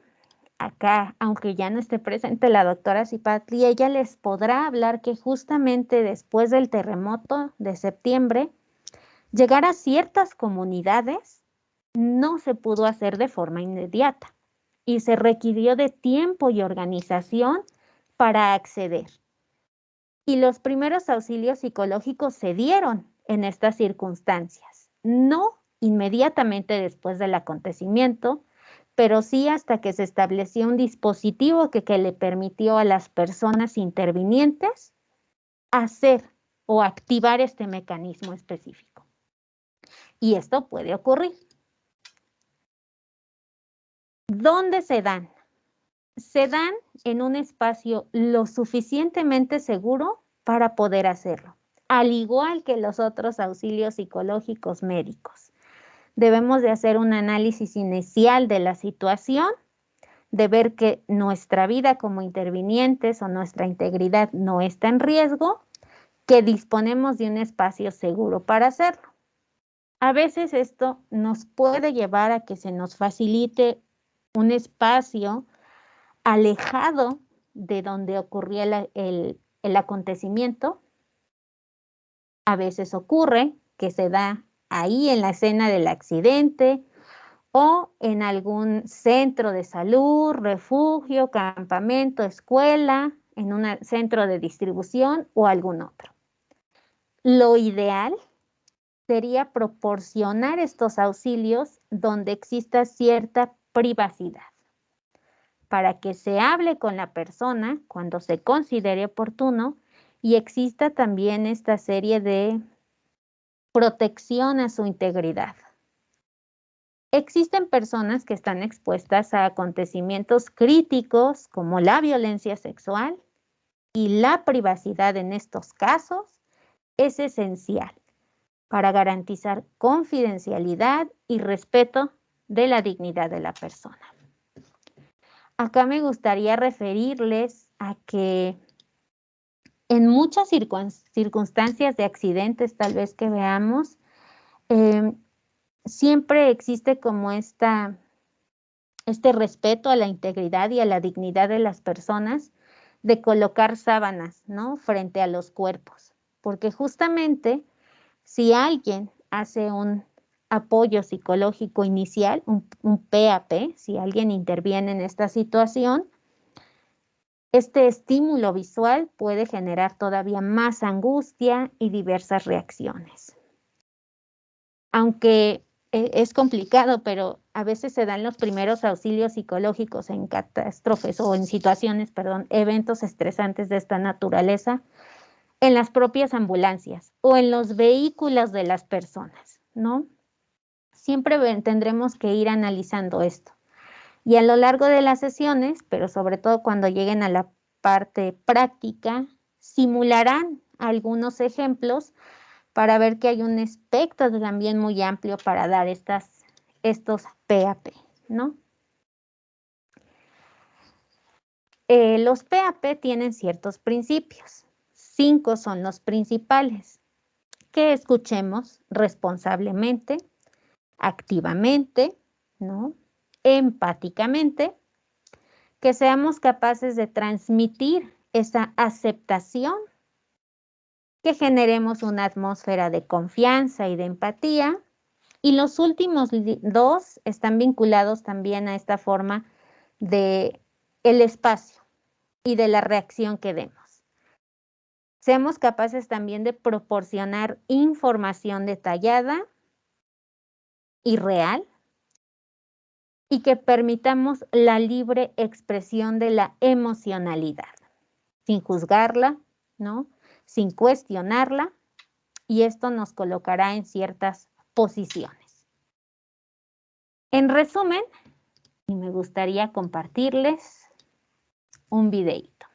acá, aunque ya no esté presente la doctora Zipatli, ella les podrá hablar que justamente después del terremoto de septiembre, llegar a ciertas comunidades no se pudo hacer de forma inmediata y se requirió de tiempo y organización para acceder. Y los primeros auxilios psicológicos se dieron en estas circunstancias, no inmediatamente después del acontecimiento, pero sí hasta que se estableció un dispositivo que le permitió a las personas intervinientes hacer o activar este mecanismo específico. Y esto puede ocurrir. ¿Dónde se dan? Se dan en un espacio lo suficientemente seguro para poder hacerlo, al igual que los otros auxilios psicológicos médicos. Debemos de hacer un análisis inicial de la situación, de ver que nuestra vida como intervinientes o nuestra integridad no está en riesgo, que disponemos de un espacio seguro para hacerlo. A veces esto nos puede llevar a que se nos facilite un espacio alejado de donde ocurría el acontecimiento. A veces ocurre que se da ahí en la escena del accidente o en algún centro de salud, refugio, campamento, escuela, en un centro de distribución o algún otro. Lo ideal sería proporcionar estos auxilios donde exista cierta privacidad, para que se hable con la persona cuando se considere oportuno y exista también esta serie de protección a su integridad. Existen personas que están expuestas a acontecimientos críticos como la violencia sexual y la privacidad en estos casos es esencial para garantizar confidencialidad y respeto de la dignidad de la persona. Acá me gustaría referirles a que en muchas circunstancias de accidentes tal vez que veamos, siempre existe como este respeto a la integridad y a la dignidad de las personas de colocar sábanas, ¿no?, frente a los cuerpos, porque justamente si alguien hace un apoyo psicológico inicial, un PAP, si alguien interviene en esta situación, este estímulo visual puede generar todavía más angustia y diversas reacciones. Aunque es complicado, pero a veces se dan los primeros auxilios psicológicos en catástrofes o en situaciones, eventos estresantes de esta naturaleza, en las propias ambulancias o en los vehículos de las personas, ¿no? Siempre tendremos que ir analizando esto. Y a lo largo de las sesiones, pero sobre todo cuando lleguen a la parte práctica, simularán algunos ejemplos para ver que hay un espectro también muy amplio para dar estos PAP, ¿no? Los PAP tienen ciertos principios. 5 son los principales. Que escuchemos responsablemente, activamente, ¿no?, empáticamente, que seamos capaces de transmitir esa aceptación, que generemos una atmósfera de confianza y de empatía, y los últimos 2 están vinculados también a esta forma de el espacio y de la reacción que demos. Seamos capaces también de proporcionar información detallada y real, y que permitamos la libre expresión de la emocionalidad, sin juzgarla, ¿no?, sin cuestionarla, y esto nos colocará en ciertas posiciones. En resumen, y me gustaría compartirles un videíto.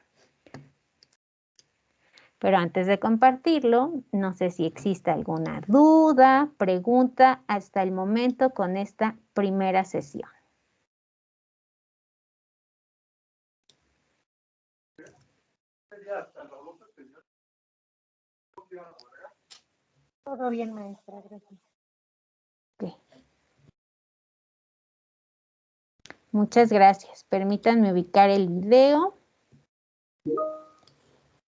Pero antes de compartirlo, no sé si existe alguna duda, pregunta hasta el momento con esta primera sesión. Todo bien, maestra, gracias. Okay. Muchas gracias. Permítanme ubicar el video.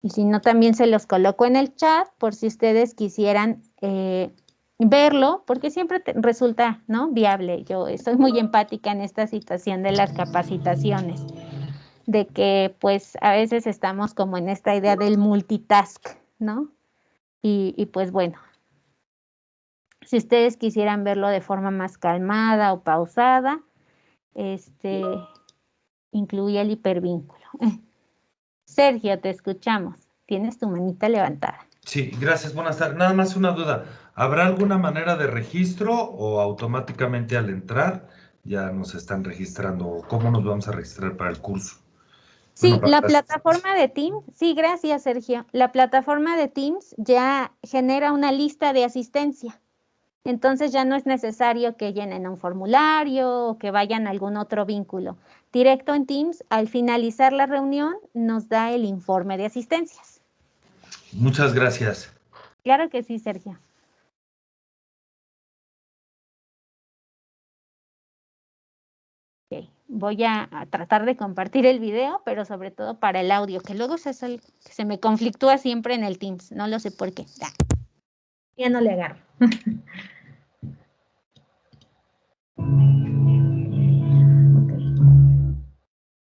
Y si no, también se los coloco en el chat por si ustedes quisieran verlo, porque siempre resulta, ¿no?, viable. Yo estoy muy empática en esta situación de las capacitaciones, de que pues a veces estamos como en esta idea del multitask, ¿no? Y pues bueno, si ustedes quisieran verlo de forma más calmada o pausada, incluye el hipervínculo. Sergio, te escuchamos. Tienes tu manita levantada. Sí, gracias, buenas tardes. Nada más una duda. ¿Habrá alguna manera de registro o automáticamente al entrar ya nos están registrando? ¿Cómo nos vamos a registrar para el curso? Sí, Bueno, la plataforma de Teams, sí, gracias, Sergio. La plataforma de Teams ya genera una lista de asistencia. Entonces ya no es necesario que llenen un formulario o que vayan a algún otro vínculo. Directo en Teams, al finalizar la reunión, nos da el informe de asistencias. muchas gracias. Claro que sí, Sergio. Okay. Voy a tratar de compartir el video, pero sobre todo para el audio, que luego se me conflictúa siempre en el Teams. No lo sé por qué. Ya no le agarro. Okay.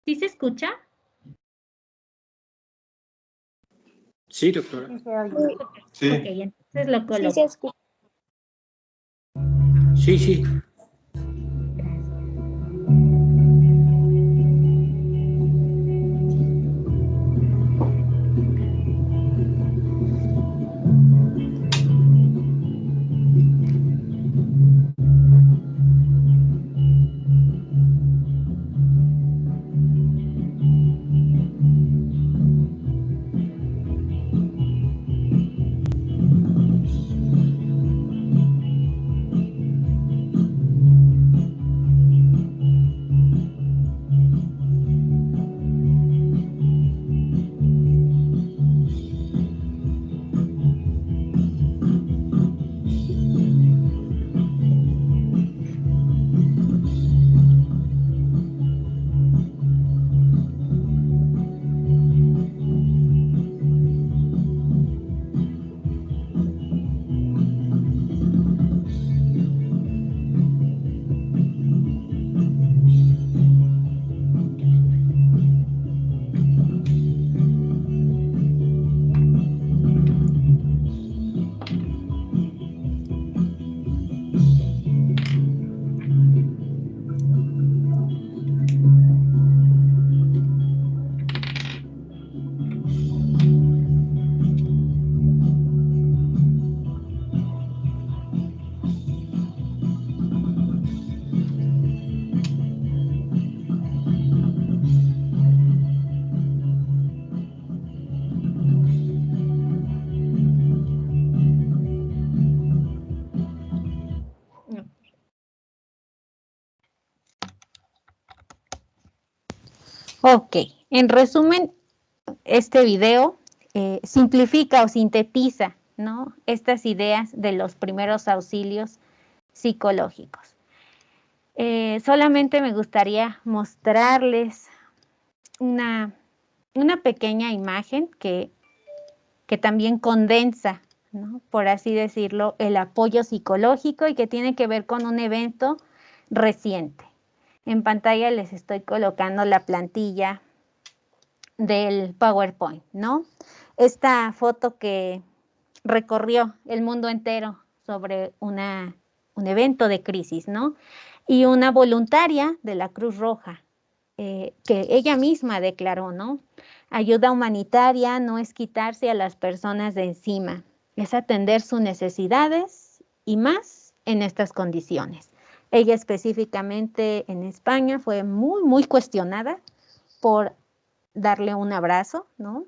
¿Sí se escucha? Sí, doctora. Sí, se oye. Sí. Ok, entonces lo coloco. Sí, se escucha. Sí, sí. Ok, en resumen, este video simplifica o sintetiza, ¿no?, estas ideas de los primeros auxilios psicológicos. Solamente me gustaría mostrarles una pequeña imagen que también condensa, ¿no?, por así decirlo, el apoyo psicológico y que tiene que ver con un evento reciente. En pantalla les estoy colocando la plantilla del PowerPoint, ¿no? Esta foto que recorrió el mundo entero sobre un evento de crisis, ¿no? Y una voluntaria de la Cruz Roja, que ella misma declaró, ¿no? Ayuda humanitaria no es quitarse a las personas de encima, es atender sus necesidades y más en estas condiciones. Ella específicamente en España fue muy cuestionada por darle un abrazo, ¿no?,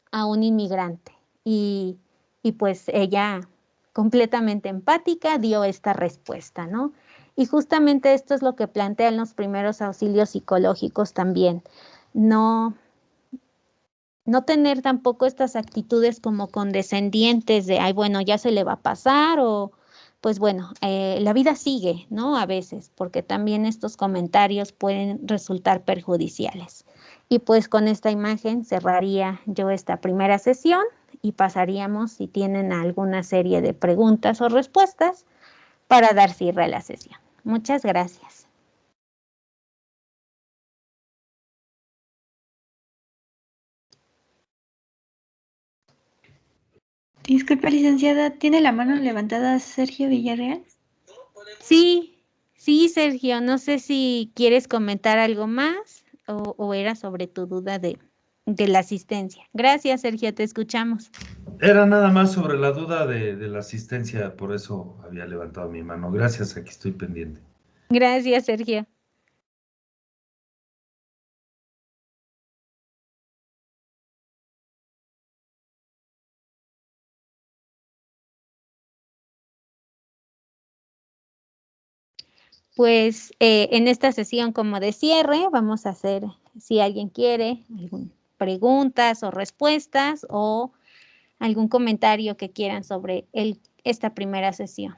a un inmigrante. Y pues ella, completamente empática, dio esta respuesta, ¿no? Y justamente esto es lo que plantean los primeros auxilios psicológicos también. No tener tampoco estas actitudes como condescendientes de, ay, bueno, ya se le va a pasar, o pues bueno, la vida sigue, ¿no? A veces, porque también estos comentarios pueden resultar perjudiciales. Y pues con esta imagen cerraría yo esta primera sesión y pasaríamos, si tienen alguna serie de preguntas o respuestas, para dar cierre a la sesión. Muchas gracias. Disculpe, licenciada, ¿tiene la mano levantada Sergio Villarreal? Sí, Sergio, no sé si quieres comentar algo más o era sobre tu duda de la asistencia. Gracias, Sergio, te escuchamos. Era nada más sobre la duda de la asistencia, por eso había levantado mi mano. Gracias, aquí estoy pendiente. Gracias, Sergio. Pues en esta sesión como de cierre vamos a hacer, si alguien quiere, preguntas o respuestas o algún comentario que quieran sobre esta primera sesión.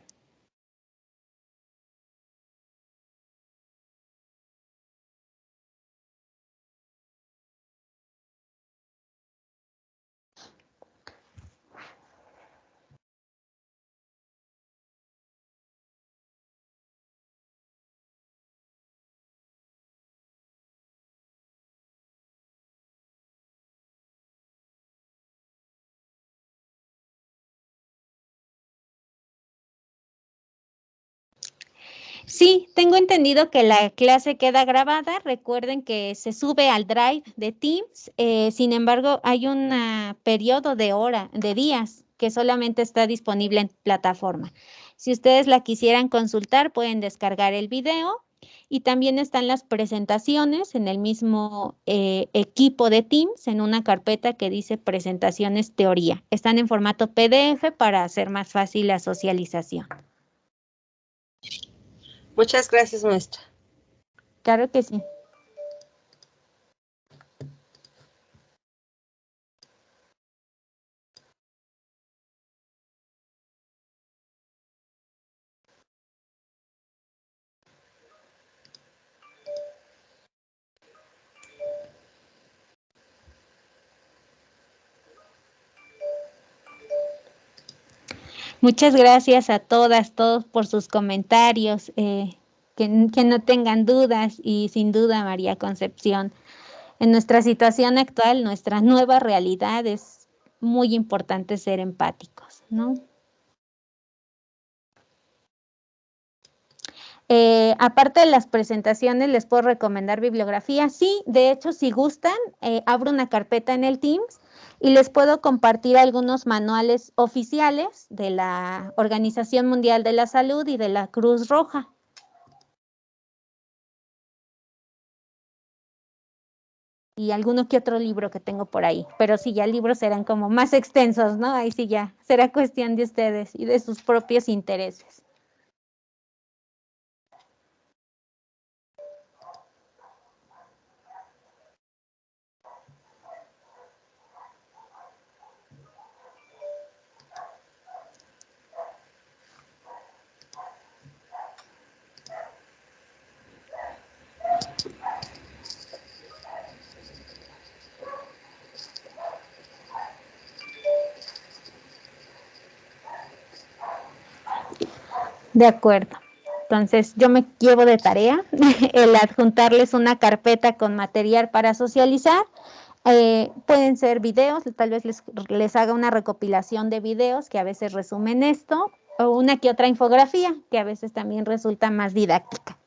Sí, tengo entendido que la clase queda grabada. Recuerden que se sube al Drive de Teams. Sin embargo, hay un periodo de días que solamente está disponible en plataforma. Si ustedes la quisieran consultar, pueden descargar el video y también están las presentaciones en el mismo equipo de Teams en una carpeta que dice presentaciones teoría. Están en formato PDF para hacer más fácil la socialización. Muchas gracias, maestra. Claro que sí. Muchas gracias a todas, todos por sus comentarios, que no tengan dudas y sin duda, María Concepción, en nuestra situación actual, nuestra nueva realidad, es muy importante ser empáticos, ¿no? Aparte de las presentaciones, ¿les puedo recomendar bibliografía? Sí, de hecho, si gustan, abro una carpeta en el Teams y les puedo compartir algunos manuales oficiales de la Organización Mundial de la Salud y de la Cruz Roja. Y alguno que otro libro que tengo por ahí, pero sí, ya libros serán como más extensos, ¿no? Ahí sí ya será cuestión de ustedes y de sus propios intereses. De acuerdo. Entonces, yo me llevo de tarea el adjuntarles una carpeta con material para socializar. Pueden ser videos, tal vez les haga una recopilación de videos que a veces resumen esto, o una que otra infografía, que a veces también resulta más didáctica.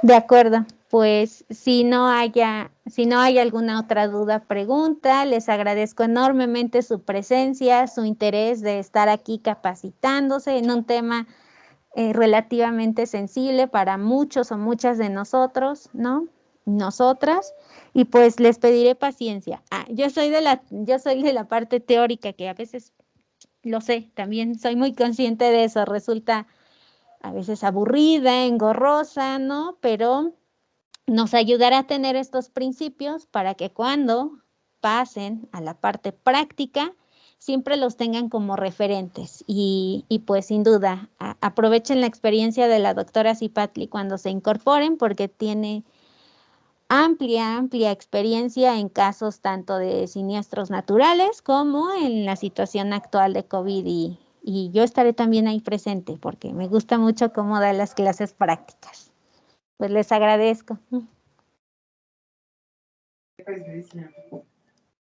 De acuerdo, pues si no hay alguna otra duda, pregunta, les agradezco enormemente su presencia, su interés de estar aquí capacitándose en un tema relativamente sensible para muchos o muchas de nosotros, ¿no? Nosotras, y pues les pediré paciencia. Yo soy de la parte teórica, que a veces lo sé, también soy muy consciente de eso, resulta a veces aburrida, engorrosa, ¿no? Pero nos ayudará a tener estos principios para que cuando pasen a la parte práctica, siempre los tengan como referentes. Y pues sin duda, aprovechen la experiencia de la doctora Cipatli cuando se incorporen, porque tiene amplia experiencia en casos tanto de siniestros naturales como en la situación actual de COVID, y yo estaré también ahí presente porque me gusta mucho cómo da las clases prácticas. Pues les agradezco.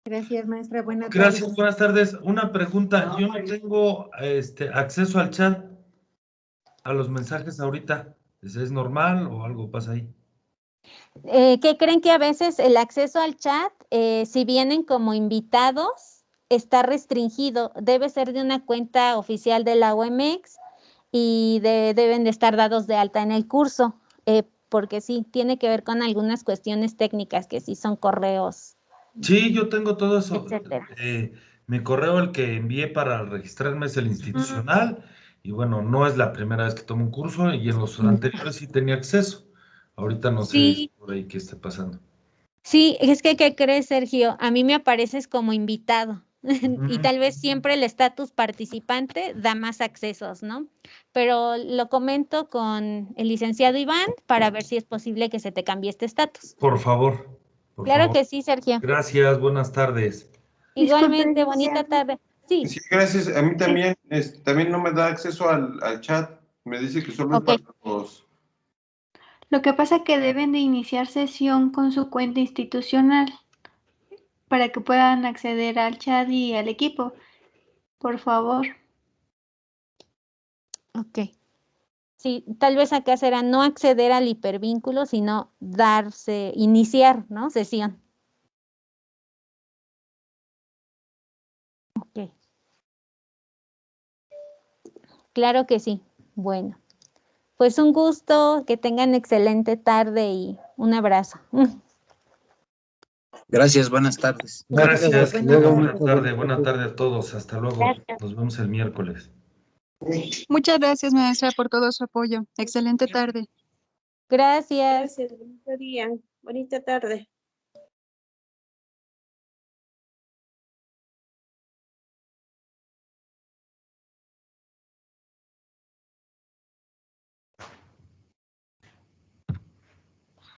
Gracias, maestra. Buenas Gracias, tardes. buenas tardes. Una pregunta. Yo no tengo acceso al chat, a los mensajes ahorita. ¿Es normal o algo pasa ahí? ¿Qué creen? Que a veces el acceso al chat, si vienen como invitados, está restringido. Debe ser de una cuenta oficial de la UMX y deben de estar dados de alta en el curso, porque sí, tiene que ver con algunas cuestiones técnicas, que sí son correos, Sí, yo tengo todo eso. etcétera. Mi correo, el que envié para registrarme, es el institucional. Y bueno, no es la primera vez que tomo un curso y en los anteriores sí tenía acceso. Ahorita no sé Sí, por ahí qué está pasando. sí, es que, ¿qué crees, Sergio? A mí me apareces como invitado y Ujú. tal vez siempre el estatus participante da más accesos, ¿no? Pero lo comento con el licenciado Iván para ver si es posible que se te cambie este estatus. Por favor, por Claro favor. que sí, Sergio. Gracias, buenas tardes. Disculpe, Igualmente, bonita tarde. Sí, Sí, gracias. A mí también, también no me da acceso al chat. Me dice que solo es ok. para los... lo que pasa es que deben de iniciar sesión con su cuenta institucional para que puedan acceder al chat y al equipo. Por favor. Ok. Sí, tal vez acá será no acceder al hipervínculo, sino iniciar, ¿no? Sesión. Ok. Claro que sí. Bueno, pues un gusto, que tengan excelente tarde y un abrazo. Gracias, buenas tardes. Gracias, que Buenas tengan tardes. buena tarde. Buena tarde a todos. Hasta luego. Gracias. Nos vemos el miércoles. Muchas gracias, maestra, por todo su apoyo. Excelente tarde. Gracias. Gracias, bonito día, bonita tarde.